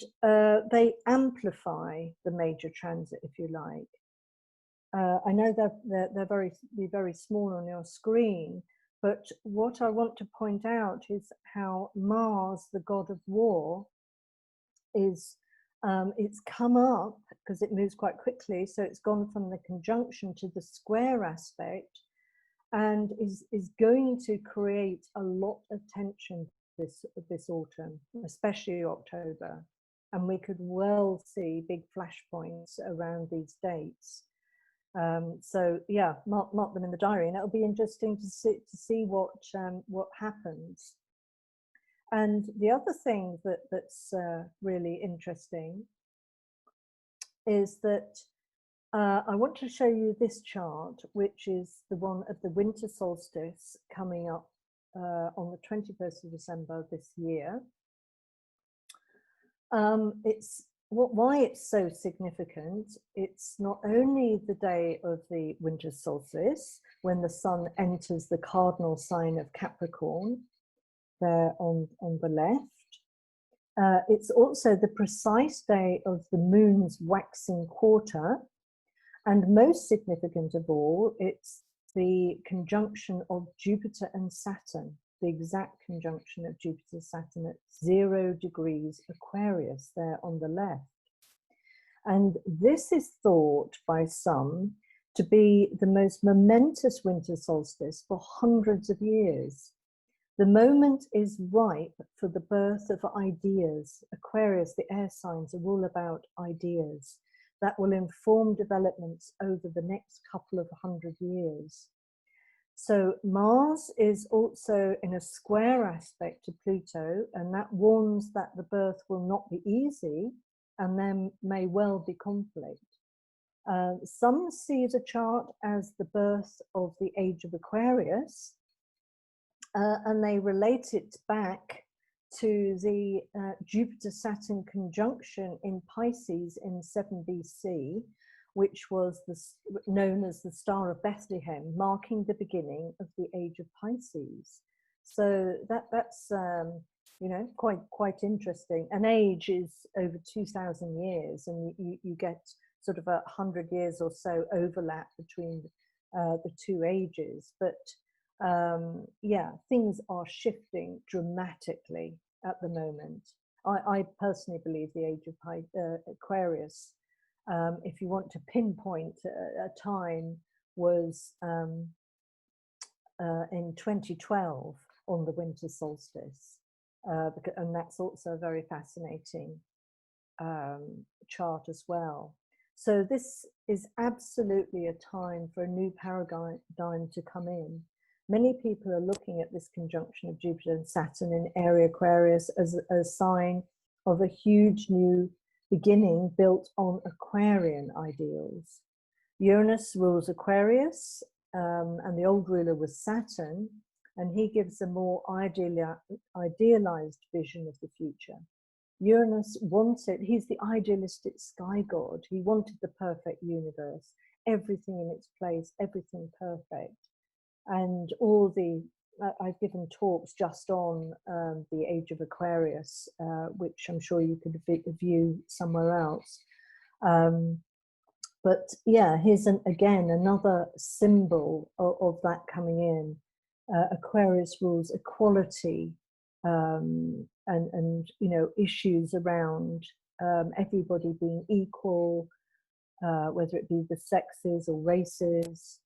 they amplify the major transit, if you like. I know that they're very small on your screen, but what I want to point out is how Mars, the god of war, is it's come up because it moves quite quickly. So it's gone from the conjunction to the square aspect, and is going to create a lot of tension this autumn, especially October. And we could well see big flashpoints around these dates. So yeah, mark them in the diary, and it'll be interesting to see what happens. And the other thing that's really interesting is that I want to show you this chart, which is the one of the winter solstice coming up on the 21st of December this year. Why it's so significant. It's not only the day of the winter solstice, when the sun enters the cardinal sign of Capricorn, there on the left. It's also the precise day of the moon's waxing quarter, and most significant of all, it's the conjunction of Jupiter and Saturn, the exact conjunction of Jupiter Saturn at 0 degrees Aquarius there on the left. And this is thought by some to be the most momentous winter solstice for hundreds of years. The moment is ripe for the birth of ideas. Aquarius, the air signs, are all about ideas that will inform developments over the next couple of 100 years. So Mars is also in a square aspect to Pluto, and that warns that the birth will not be easy, and there may well be conflict. Some see the chart as the birth of the age of Aquarius, and they relate it back to the Jupiter-Saturn conjunction in Pisces in 7 BC, which was known as the Star of Bethlehem, marking the beginning of the age of Pisces. So that's you know, quite interesting. An age is over 2,000 years, and you get sort of 100 years or so overlap between the two ages. But yeah, things are shifting dramatically at the moment. I personally believe the age of Aquarius, if you want to pinpoint a time, was in 2012 on the winter solstice. And that's also a very fascinating chart as well. So this is absolutely a time for a new paradigm to come in. Many people are looking at this conjunction of Jupiter and Saturn in area Aquarius as a sign of a huge new beginning built on Aquarian ideals. Uranus rules Aquarius, and the old ruler was Saturn, and he gives a more idealized vision of the future. Uranus wanted, he's the idealistic sky god. He wanted the perfect universe, everything in its place, everything perfect. And all the, I've given talks just on the age of Aquarius, which I'm sure you could view somewhere else. But yeah, here's again another symbol of that coming in. Aquarius rules equality, and you know, issues around everybody being equal, whether it be the sexes or races.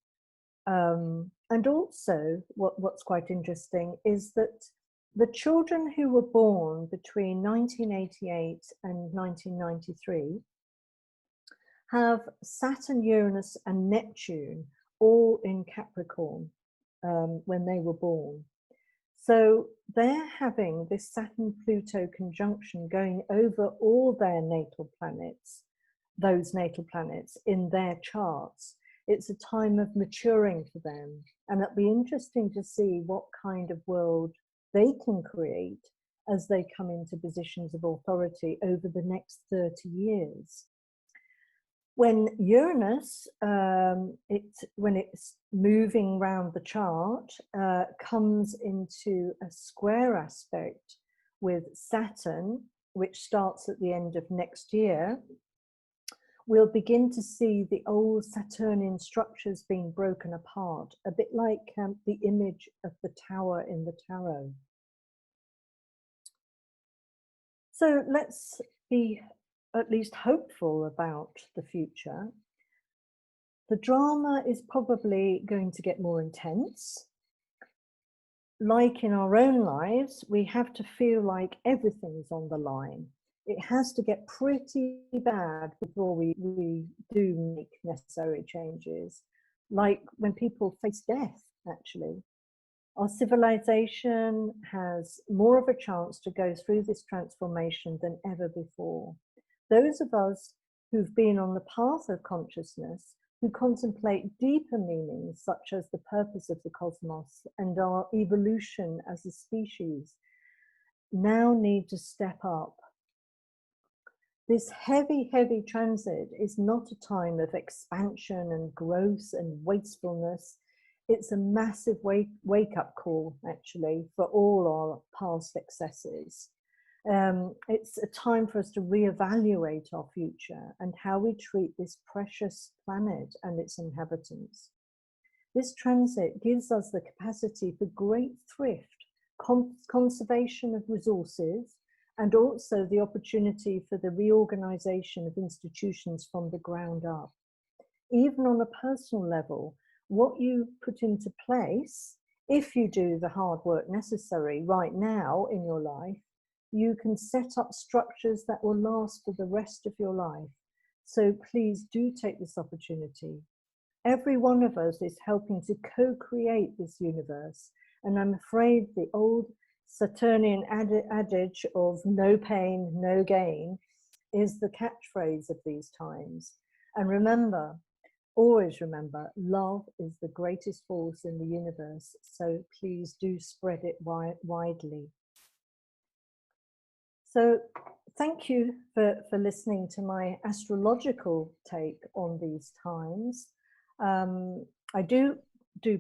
And also what's quite interesting is that the children who were born between 1988 and 1993 have Saturn, Uranus and Neptune all in Capricorn when they were born. So they're having this Saturn-Pluto conjunction going over all their natal planets, those natal planets in their charts. It's a time of maturing for them, and it'll be interesting to see what kind of world they can create as they come into positions of authority over the next 30 years. When Uranus, when it's moving around the chart, comes into a square aspect with Saturn, which starts at the end of next year, we'll begin to see the old Saturnian structures being broken apart, a bit like the image of the tower in the tarot. So let's be at least hopeful about the future. The drama is probably going to get more intense. Like in our own lives, we have to feel like everything's on the line. It has to get pretty bad before we do make necessary changes. Like when people face death, actually. Our civilization has more of a chance to go through this transformation than ever before. Those of us who've been on the path of consciousness, who contemplate deeper meanings such as the purpose of the cosmos and our evolution as a species, now need to step up. This heavy, heavy transit is not a time of expansion and growth and wastefulness. It's a massive wake-up call, actually, for all our past excesses. It's a time for us to reevaluate our future and how we treat this precious planet and its inhabitants. This transit gives us the capacity for great thrift, conservation of resources, and also the opportunity for the reorganization of institutions from the ground up. Even on a personal level, what you put into place, if you do the hard work necessary right now in your life, you can set up structures that will last for the rest of your life. So please do take this opportunity. Every one of us is helping to co-create this universe. And I'm afraid the old Saturnian adage of no pain, no gain is the catchphrase of these times. And remember, always remember, love is the greatest force in the universe. So please do spread it widely. So thank you for listening to my astrological take on these times. I do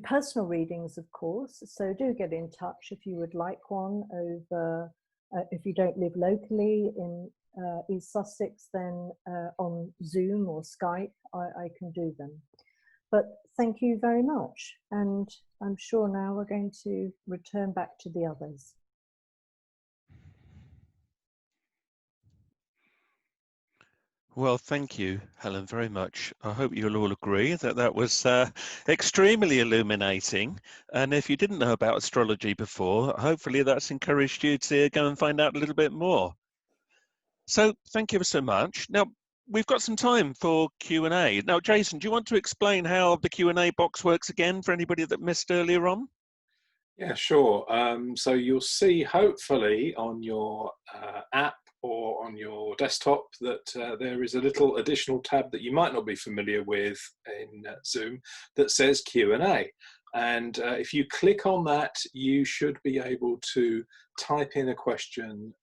personal readings, of course, so do get in touch if you would like one over, if you don't live locally in East Sussex, then on Zoom or Skype, I can do them. But thank you very much. And I'm sure now we're going to return back to the others. Well, thank you, Helen, very much. I hope you'll all agree that that was extremely illuminating. And if you didn't know about astrology before, hopefully that's encouraged you to go and find out a little bit more. So thank you so much. Now, we've got some time for Q&A. Now, Jason, do you want to explain how the Q&A box works again for anybody that missed earlier on? Yeah, sure. So you'll see, hopefully, on your app or on your desktop that there is a little additional tab that you might not be familiar with in Zoom that says Q&A. And if you click on that, you should be able to type in a question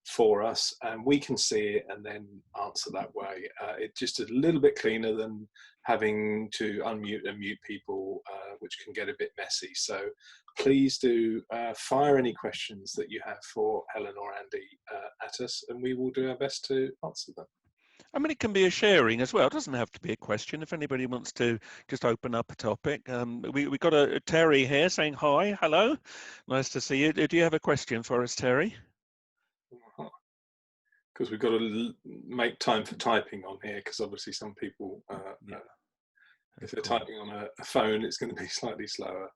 for us, and we can see it and then answer that way. It's just a little bit cleaner than having to unmute and mute people, which can get a bit messy. So please do fire any questions that you have for Helen or Andy at us, and we will do our best to answer them. I mean, it can be a sharing as well. It doesn't have to be a question. If anybody wants to just open up a topic. We got a Terry here saying hi, hello. Nice to see you. Do you have a question for us, Terry? Because we've got to make time for typing on here, because obviously some people, if they're typing on a phone, it's going to be slightly slower.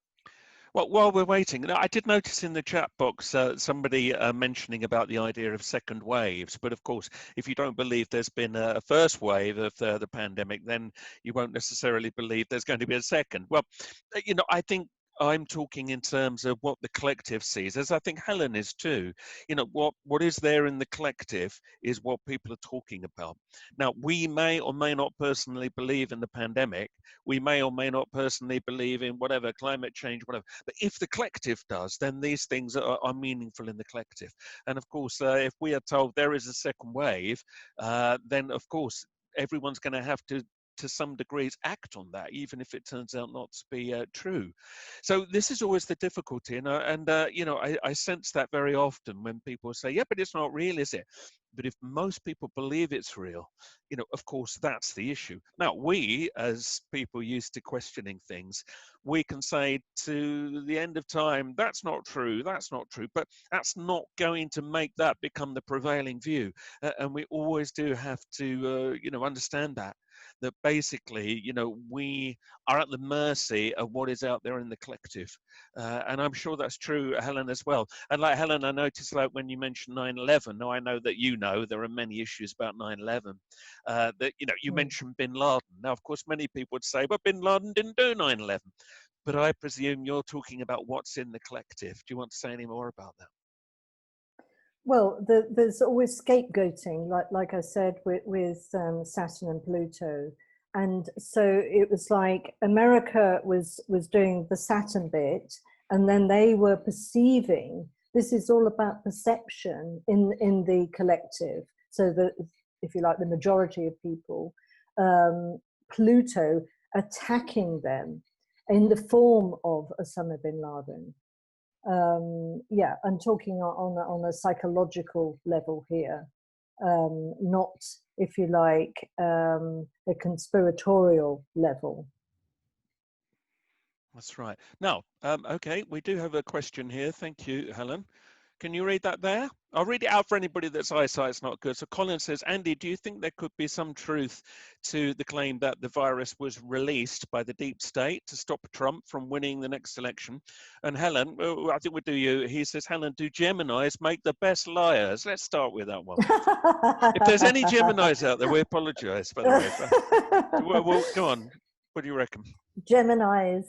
Well, while we're waiting, I did notice in the chat box somebody mentioning about the idea of second waves. But of course, if you don't believe there's been a first wave of the pandemic, then you won't necessarily believe there's going to be a second. Well, you know, I think I'm talking in terms of what the collective sees, as I think Helen is too. You know, what is there in the collective is what people are talking about. Now, we may or may not personally believe in the pandemic. We may or may not personally believe in whatever, climate change, whatever. But if the collective does, then these things are meaningful in the collective. And of course, if we are told there is a second wave, then of course, everyone's going to have to some degrees act on that, even if it turns out not to be true. So this is always the difficulty, and you know, I sense that very often when people say, yeah, but it's not real, is it? But if most people believe it's real, you know, of course, that's the issue. Now, we, as people used to questioning things, we can say to the end of time, that's not true, but that's not going to make that become the prevailing view. And we always do have to, you know, understand that basically, you know, we are at the mercy of what is out there in the collective. And I'm sure that's true, Helen, as well. And like Helen, I noticed like when you mentioned 9/11, now I know that you know there are many issues about 9/11, that, you know, you mentioned bin Laden. Now, of course, many people would say, but bin Laden didn't do 9/11. But I presume you're talking about what's in the collective. Do you want to say any more about that? Well, there's always scapegoating, like I said, with Saturn and Pluto. And so it was like America was doing the Saturn bit, and then they were perceiving, this is all about perception in the collective. So that, if you like, the majority of people, Pluto attacking them in the form of Osama bin Laden. Yeah, I'm talking on a psychological level here, not, if you like, a conspiratorial level. That's right. Now, okay, we do have a question here. Thank you, Helen. Can you read that there? I'll read it out for anybody that's eyesight's not good. So Colin says, Andy, do you think there could be some truth to the claim that the virus was released by the deep state to stop Trump from winning the next election? And Helen, I think we'll do you. He says, Helen, do Geminis make the best liars? Let's start with that one. If there's any Geminis out there, we apologize, by the way. Well, go on. What do you reckon? Geminis,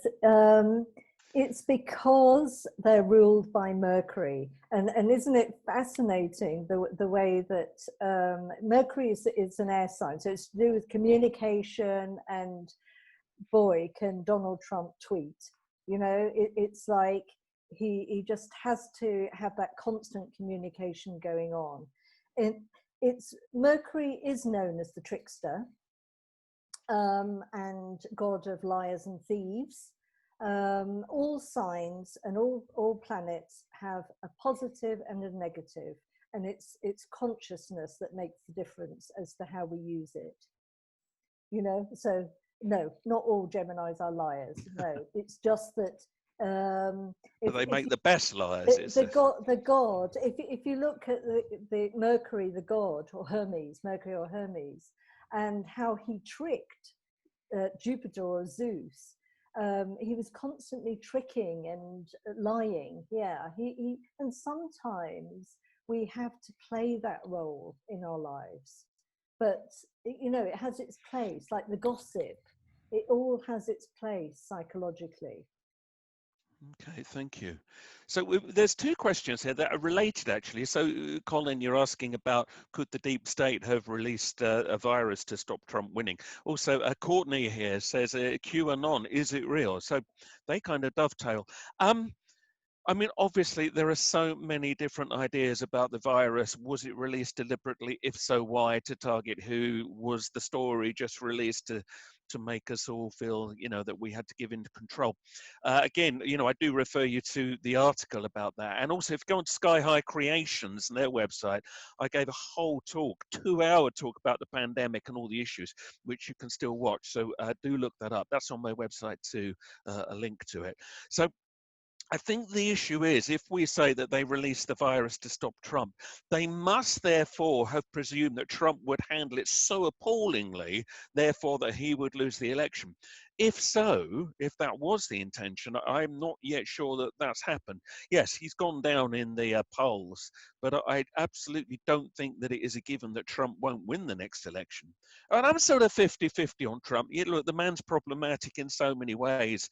it's because they're ruled by Mercury, and isn't it fascinating the way that Mercury is an air sign, so it's to do with communication, and boy, can Donald Trump tweet. You know, it's like he just has to have that constant communication going on. Mercury is known as the trickster, and god of liars and thieves. All signs and all planets have a positive and a negative, and it's consciousness that makes the difference as to how we use it. You know, so no, not all Geminis are liars. No, it's just that they make the best liars. The god. If you look at the Mercury, the god, or Hermes, Mercury or Hermes, and how he tricked Jupiter or Zeus. He was constantly tricking and lying. Yeah, he and sometimes we have to play that role in our lives, but you know, it has its place. Like the gossip, it all has its place psychologically. Okay, thank you. So there's two questions here that are related, actually. So, Colin, you're asking about, could the deep state have released a virus to stop Trump winning? Also, Courtney here says, QAnon, is it real? So they kind of dovetail. I mean, obviously, there are so many different ideas about the virus. Was it released deliberately? If so, why? To target who? Was the story just released to make us all feel, you know, that we had to give into control? Again, you know, I do refer you to the article about that. And also, if you go on Sky High Creations and their website, I gave a whole talk, 2-hour talk about the pandemic and all the issues, which you can still watch. So do look that up. That's on my website too, a link to it. So I think the issue is, if we say that they released the virus to stop Trump, they must therefore have presumed that Trump would handle it so appallingly, therefore that he would lose the election. If so, if that was the intention, I'm not yet sure that that's happened. Yes, he's gone down in the polls, but I absolutely don't think that it is a given that Trump won't win the next election. And I'm sort of 50-50 on Trump. You look, the man's problematic in so many ways.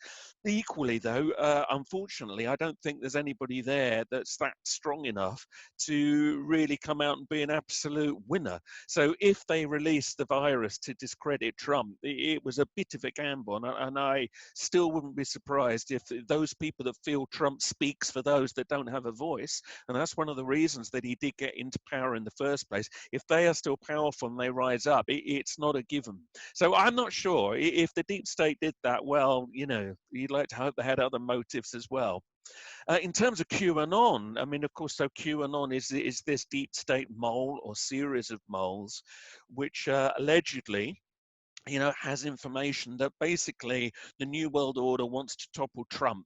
Equally, though, unfortunately, I don't think there's anybody there that's that strong enough to really come out and be an absolute winner. So if they released the virus to discredit Trump, it was a bit of a gamble. And I still wouldn't be surprised if those people that feel Trump speaks for those that don't have a voice, and that's one of the reasons that he did get into power in the first place, if they are still powerful and they rise up, it's not a given. So I'm not sure if the deep state did that. Well, you know, you'd like to hope they had other motives as well. In terms of QAnon, I mean, of course, so QAnon is this deep state mole or series of moles, which allegedly, you know, has information that basically the New World Order wants to topple Trump,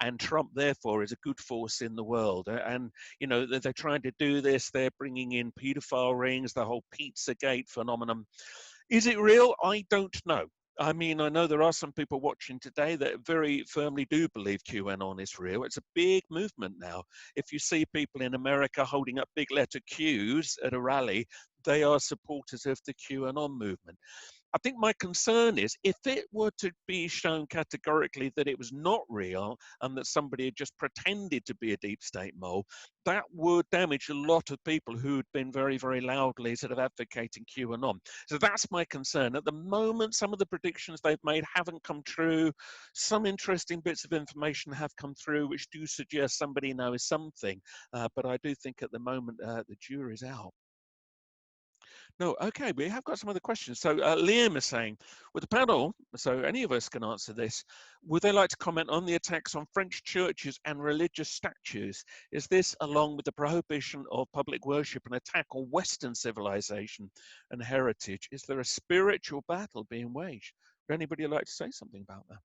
and Trump therefore is a good force in the world. And you know, they're trying to do this. They're bringing in pedophile rings, the whole Pizzagate phenomenon. Is it real? I don't know. I mean, I know there are some people watching today that very firmly do believe QAnon is real. It's a big movement now. If you see people in America holding up big letter Qs at a rally, they are supporters of the QAnon movement. I think my concern is, if it were to be shown categorically that it was not real and that somebody had just pretended to be a deep state mole, that would damage a lot of people who had been very, very loudly sort of advocating QAnon. So that's my concern. At the moment, some of the predictions they've made haven't come true. Some interesting bits of information have come through which do suggest somebody knows something. But I do think at the moment the jury's out. No, okay, we have got some other questions. So Liam is saying, with the panel, so any of us can answer this, would they like to comment on the attacks on French churches and religious statues? Is this, along with the prohibition of public worship, an attack on Western civilization and heritage? Is there a spiritual battle being waged? Would anybody like to say something about that?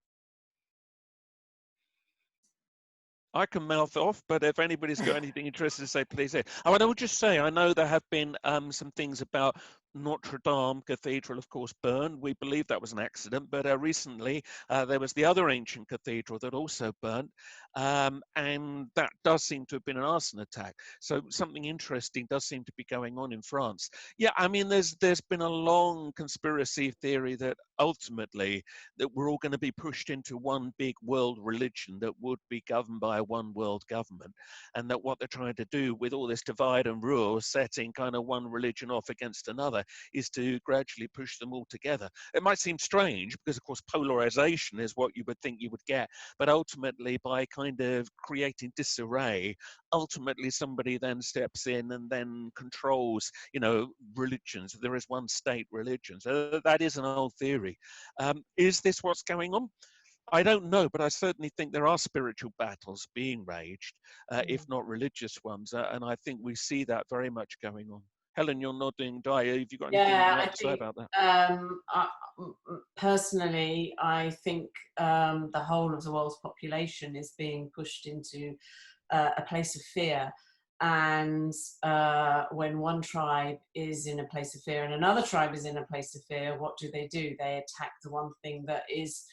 I can mouth off, but if anybody's got anything interesting to say, please say. Oh, and I would just say, I know there have been some things about Notre Dame Cathedral, of course, burned. We believe that was an accident, but recently there was the other ancient cathedral that also burnt, and that does seem to have been an arson attack. So something interesting does seem to be going on in France. Yeah, I mean, there's been a long conspiracy theory that ultimately that we're all going to be pushed into one big world religion that would be governed by a one world government, and that what they're trying to do with all this divide and rule, setting kind of one religion off against another, is to gradually push them all together. It might seem strange because, of course, polarization is what you would think you would get, but ultimately by kind of creating disarray, ultimately somebody then steps in and then controls, you know, religions. There is one state religion. So that is an old theory. Is this what's going on? I don't know, but I certainly think there are spiritual battles being waged, if not religious ones, and I think we see that very much going on. Helen, you're nodding. Dia, have you got anything you'd like to say about that? Personally, I think the whole of the world's population is being pushed into a place of fear. And when one tribe is in a place of fear and another tribe is in a place of fear, what do? They attack the one thing that is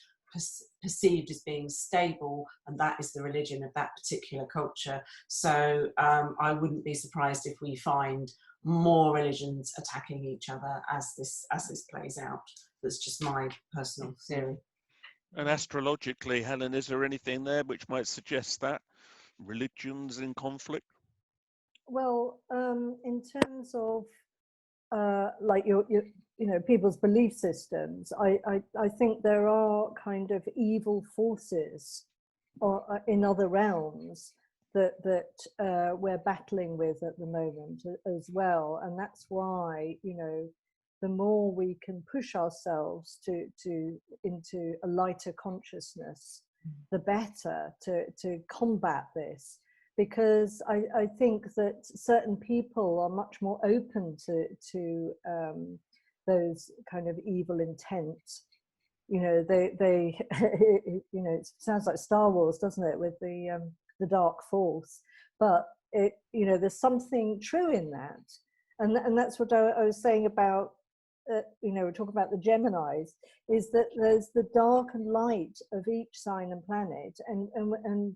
perceived as being stable, and that is the religion of that particular culture. So I wouldn't be surprised if we find more religions attacking each other as this plays out. That's just my personal theory. And astrologically, Helen, is there anything there which might suggest that religions in conflict? Well, in terms of like your you know, people's belief systems, I think there are kind of evil forces or in other realms that we're battling with at the moment as well, and that's why, you know, the more we can push ourselves into a lighter consciousness, the better to combat this. Because I think that certain people are much more open to those kind of evil intent. You know, they you know, it sounds like Star Wars, doesn't it, with the dark force? But it, you know, there's something true in that, and that's what I was saying about. You know, we're talking about the Geminis, is that there's the dark and light of each sign and planet, and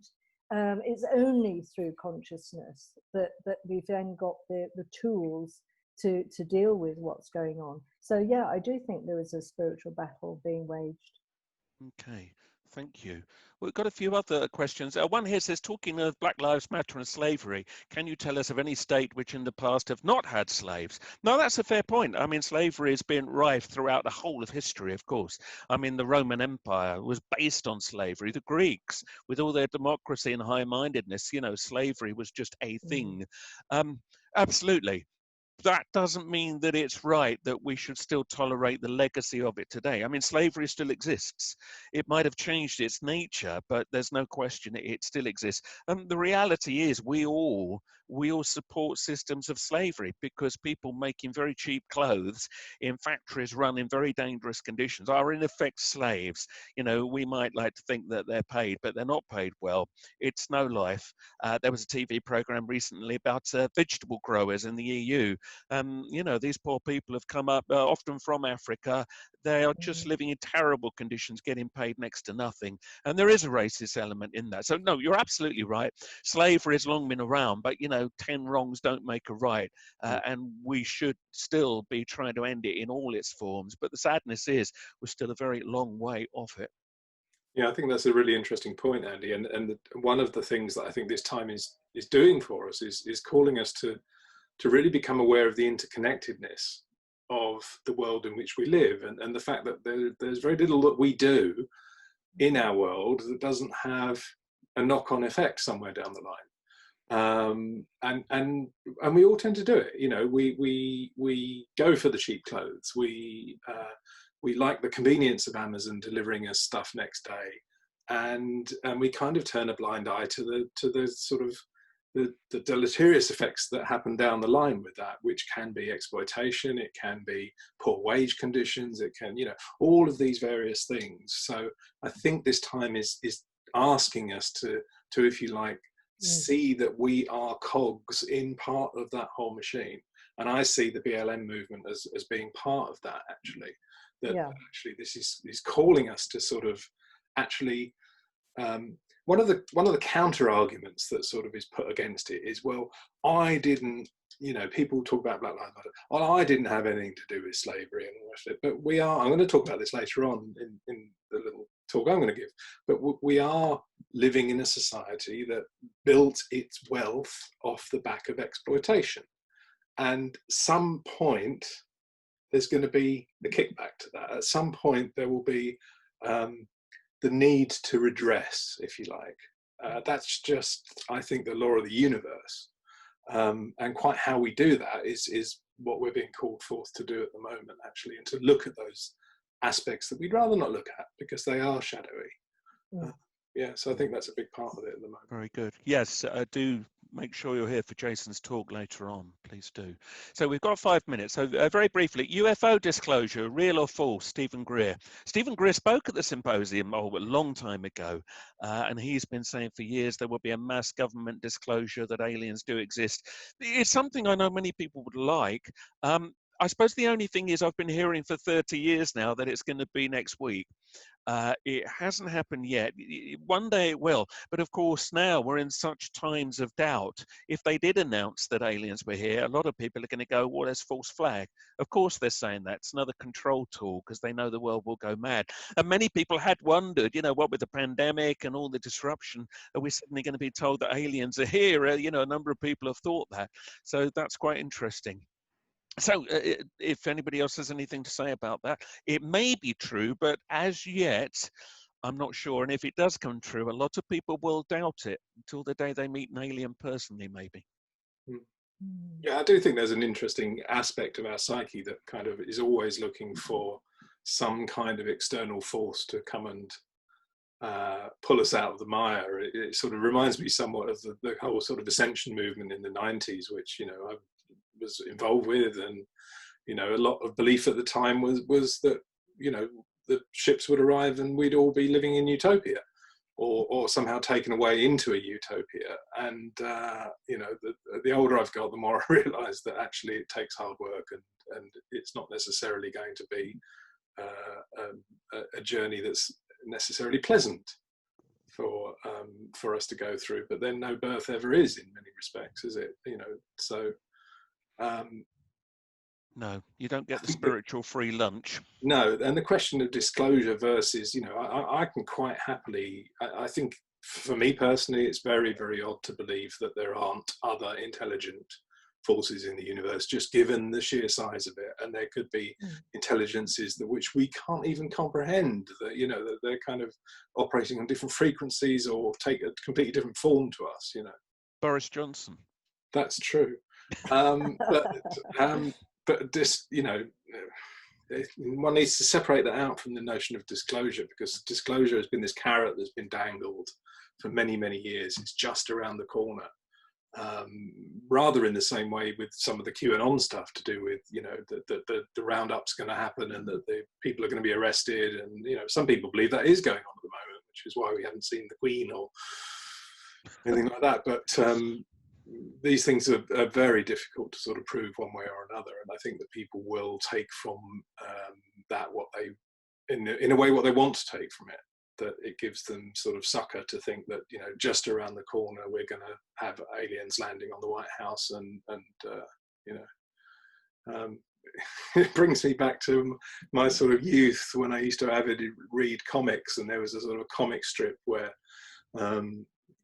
it's only through consciousness that we've then got the tools to deal with what's going on. So yeah, I do think there is a spiritual battle being waged. Okay, thank you. We've got a few other questions. One here says, talking of Black Lives Matter and slavery, can you tell us of any state which in the past have not had slaves? No, that's a fair point. I mean, slavery has been rife throughout the whole of history, of course. I mean, the Roman Empire was based on slavery. The Greeks, with all their democracy and high-mindedness, you know, slavery was just a thing. Absolutely. That doesn't mean that it's right that we should still tolerate the legacy of it today. I mean, slavery still exists. It might have changed its nature, but there's no question it still exists. The reality is we all support systems of slavery, because people making very cheap clothes in factories run in very dangerous conditions are in effect slaves. You know, we might like to think that they're paid, but they're not paid well. It's no life. There was a TV program recently about vegetable growers in the EU. You know, these poor people have come up often from Africa. They are just living in terrible conditions, getting paid next to nothing. And there is a racist element in that. So no, you're absolutely right. Slavery has long been around, but you know, 10 wrongs don't make a right. And we should still be trying to end it in all its forms. But the sadness is we're still a very long way off it. Yeah, I think that's a really interesting point, Andy. And one of the things that I think this time is doing for us is calling us to really become aware of the interconnectedness of the world in which we live, and the fact that there's very little that we do in our world that doesn't have a knock-on effect somewhere down the line. And we all tend to do it. You know, we go for the cheap clothes. We like the convenience of Amazon delivering us stuff next day, and we kind of turn a blind eye to the sort of the deleterious effects that happen down the line with that, which can be exploitation, it can be poor wage conditions, it can, you know, all of these various things. So I think this time is asking us to if you like, see that we are cogs in part of that whole machine. And I see the BLM movement as being part of that, actually. That actually this is calling us to sort of actually one of the counter arguments that sort of is put against it is, well, I didn't you know, people talk about Black Lives Matter. Well, I didn't have anything to do with slavery and all that shit, but we are, I'm going to talk about this later on in the little talk I'm going to give, but we are living in a society that built its wealth off the back of exploitation. And some point, there's going to be a kickback to that. At some point, there will be the need to redress, if you like. That's just, I think, the law of the universe. And quite how we do that is what we're being called forth to do at the moment, actually, and to look at those aspects that we'd rather not look at because they are shadowy. Yeah, so I think that's a big part of it at the moment. Very good. Yes, do make sure you're here for Jason's talk later on. Please do. So we've got 5 minutes. So very briefly, UFO disclosure, real or false? Stephen Greer. Stephen Greer spoke at the symposium a long time ago, and he's been saying for years there will be a mass government disclosure that aliens do exist. It's something I know many people would like. I suppose the only thing is I've been hearing for 30 years now that it's going to be next week. It hasn't happened yet. One day it will. But of course, now we're in such times of doubt. If they did announce that aliens were here, a lot of people are going to go, well, there's false flag. Of course they're saying that. It's another control tool because they know the world will go mad. And many people had wondered, you know, what with the pandemic and all the disruption, are we suddenly going to be told that aliens are here? You know, a number of people have thought that. So that's quite interesting. So if anybody else has anything to say about that, it may be true, but as yet, I'm not sure. And if it does come true, a lot of people will doubt it until the day they meet an alien personally, maybe. Yeah, I do think there's an interesting aspect of our psyche that kind of is always looking for some kind of external force to come and pull us out of the mire. It sort of reminds me somewhat of the whole sort of ascension movement in the 90s, which, you know, I was involved with, and, you know, a lot of belief at the time was that, you know, the ships would arrive and we'd all be living in utopia, or somehow taken away into a utopia. And you know, the older I've got, the more I realise that actually it takes hard work, and it's not necessarily going to be a journey that's necessarily pleasant for us to go through. But then no birth ever is, in many respects, is it? You know, so. No, you don't get the spiritual free lunch. No, and the question of disclosure versus, you know, I can quite happily, I think for me personally, it's very, very odd to believe that there aren't other intelligent forces in the universe, just given the sheer size of it. And there could be intelligences which we can't even comprehend, that, you know, that they're kind of operating on different frequencies or take a completely different form to us, you know. Boris Johnson. That's true. But this, you know, one needs to separate that out from the notion of disclosure, because disclosure has been this carrot that's been dangled for many, many years. It's just around the corner. Rather in the same way with some of the QAnon stuff to do with, you know, the roundup's going to happen and that the people are going to be arrested. And, you know, some people believe that is going on at the moment, which is why we haven't seen the Queen or anything like that. But these things are very difficult to sort of prove one way or another, and I think that people will take from that what they, in a way, what they want to take from it. That it gives them sort of succor to think that, you know, just around the corner we're going to have aliens landing on the White House, and you know, it brings me back to my sort of youth when I used to avidly read comics, and there was a sort of comic strip where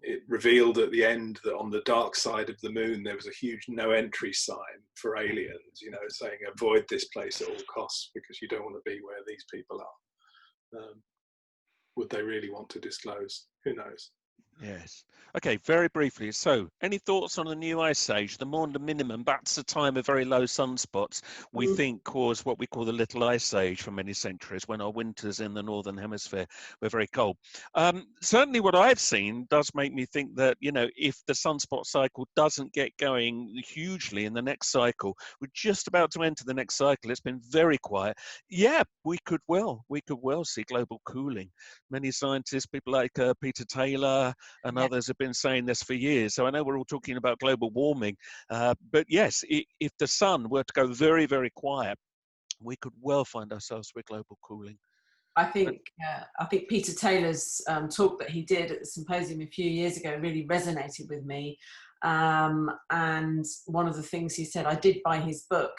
it revealed at the end that on the dark side of the moon there was a huge no entry sign for aliens, you know, saying avoid this place at all costs because you don't want to be where these people are. Would they really want to disclose? Who knows? Yes. Okay, very briefly. So, any thoughts on the new ice age? The more the minimum, that's a time of very low sunspots, we think caused what we call the little ice age for many centuries, when our winters in the northern hemisphere were very cold. Certainly what I've seen does make me think that, you know, if the sunspot cycle doesn't get going hugely in the next cycle, we're just about to enter the next cycle. It's been very quiet. Yeah, we could well see global cooling. Many scientists, people like Peter Taylor and others have been saying this for years. So I know we're all talking about global warming, but yes, if the sun were to go very, very quiet, we could well find ourselves with global cooling. I think Peter Taylor's talk that he did at the symposium a few years ago really resonated with me. And one of the things he said, I did buy his book,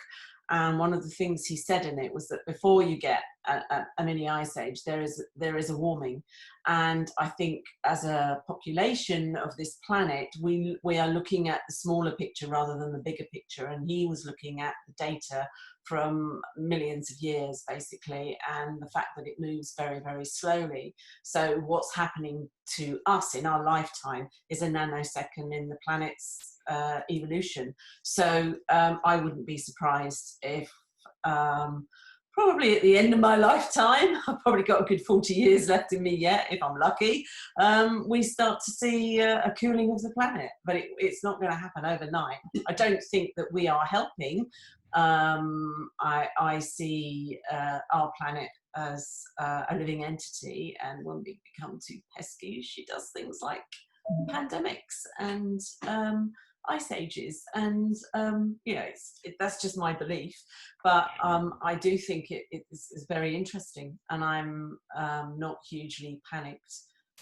and one of the things he said in it was that before you get a mini ice age, there is a warming. And I think as a population of this planet, we are looking at the smaller picture rather than the bigger picture. And he was looking at the data from millions of years, basically, and the fact that it moves very, very slowly. So what's happening to us in our lifetime is a nanosecond in the planet's evolution. So I wouldn't be surprised if probably at the end of my lifetime, I've probably got a good 40 years left in me yet, if I'm lucky, we start to see a cooling of the planet. But it's not going to happen overnight. I don't think that we are helping. I see our planet as a living entity, and when we become too pesky, she does things like pandemics and ice ages, and that's just my belief. But I do think it is very interesting, and I'm not hugely panicked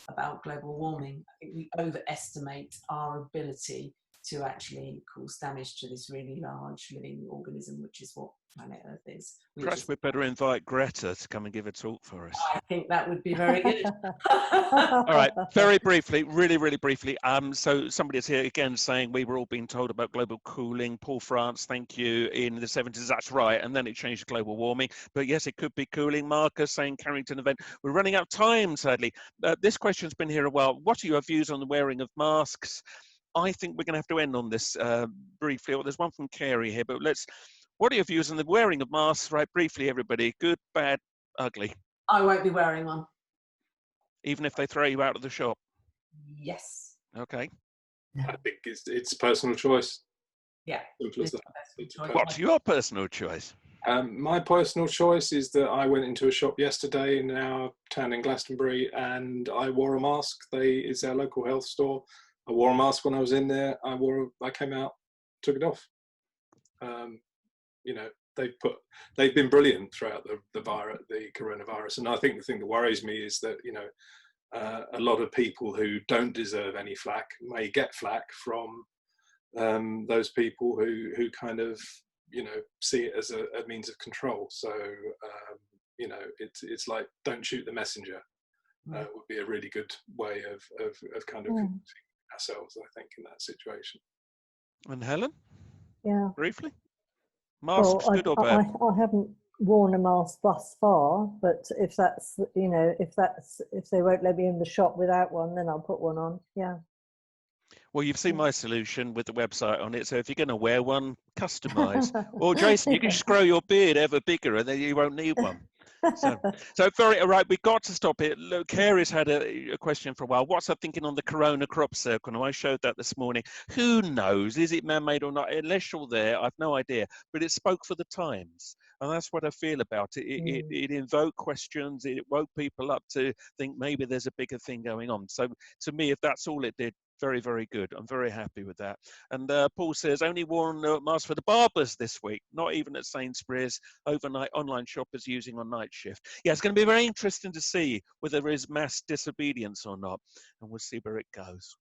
about global warming. I think we overestimate our ability to actually cause damage to this really large living organism, which is what planet Earth is. Perhaps we'd better invite Greta to come and give a talk for us. I think that would be very good. All right, very briefly, really, really briefly. So somebody is here again saying we were all being told about global cooling. Paul France, thank you, in the 70s. That's right. And then it changed to global warming. But yes, it could be cooling. Marcus saying Carrington event. We're running out of time, sadly. This question's been here a while. What are your views on the wearing of masks? I think we're going to have to end on this briefly. Well, there's one from Carey here, but what are your views on the wearing of masks? Right, briefly, everybody. Good, bad, ugly. I won't be wearing one. Even if they throw you out of the shop? Yes. Okay. I think it's personal choice. Yeah. Simple as that. What's your personal choice? My personal choice is that I went into a shop yesterday in our town in Glastonbury, and I wore a mask. It's our local health store. I wore a mask when I was in there. I came out, took it off. They've been brilliant throughout the coronavirus. And I think the thing that worries me is that, a lot of people who don't deserve any flack may get flack from those people who kind of, see it as a means of control. So, it's like, don't shoot the messenger. Would be a really good way of kind of ourselves, I think, in that situation. And Helen? Yeah. Briefly? Masks, good or bad? I haven't worn a mask thus far, but if they won't let me in the shop without one, then I'll put one on. Yeah. Well, you've seen my solution with the website on it. So if you're going to wear one, customize. Or Jason, you can just grow your beard ever bigger, and then you won't need one. So all right, we've got to stop it. Look, Carey's had a question for a while. What's her thinking on the corona crop circle? Now, I showed that this morning. Who knows? Is it man-made or not? Unless you're there, I've no idea. But it spoke for the times. And that's what I feel about it. It invoked questions. It woke people up to think maybe there's a bigger thing going on. So to me, if that's all it did, very, very good. I'm very happy with that. And Paul says, only worn masks for the barbers this week, not even at Sainsbury's, overnight online shoppers using on night shift. Yeah, it's going to be very interesting to see whether there is mass disobedience or not. And we'll see where it goes.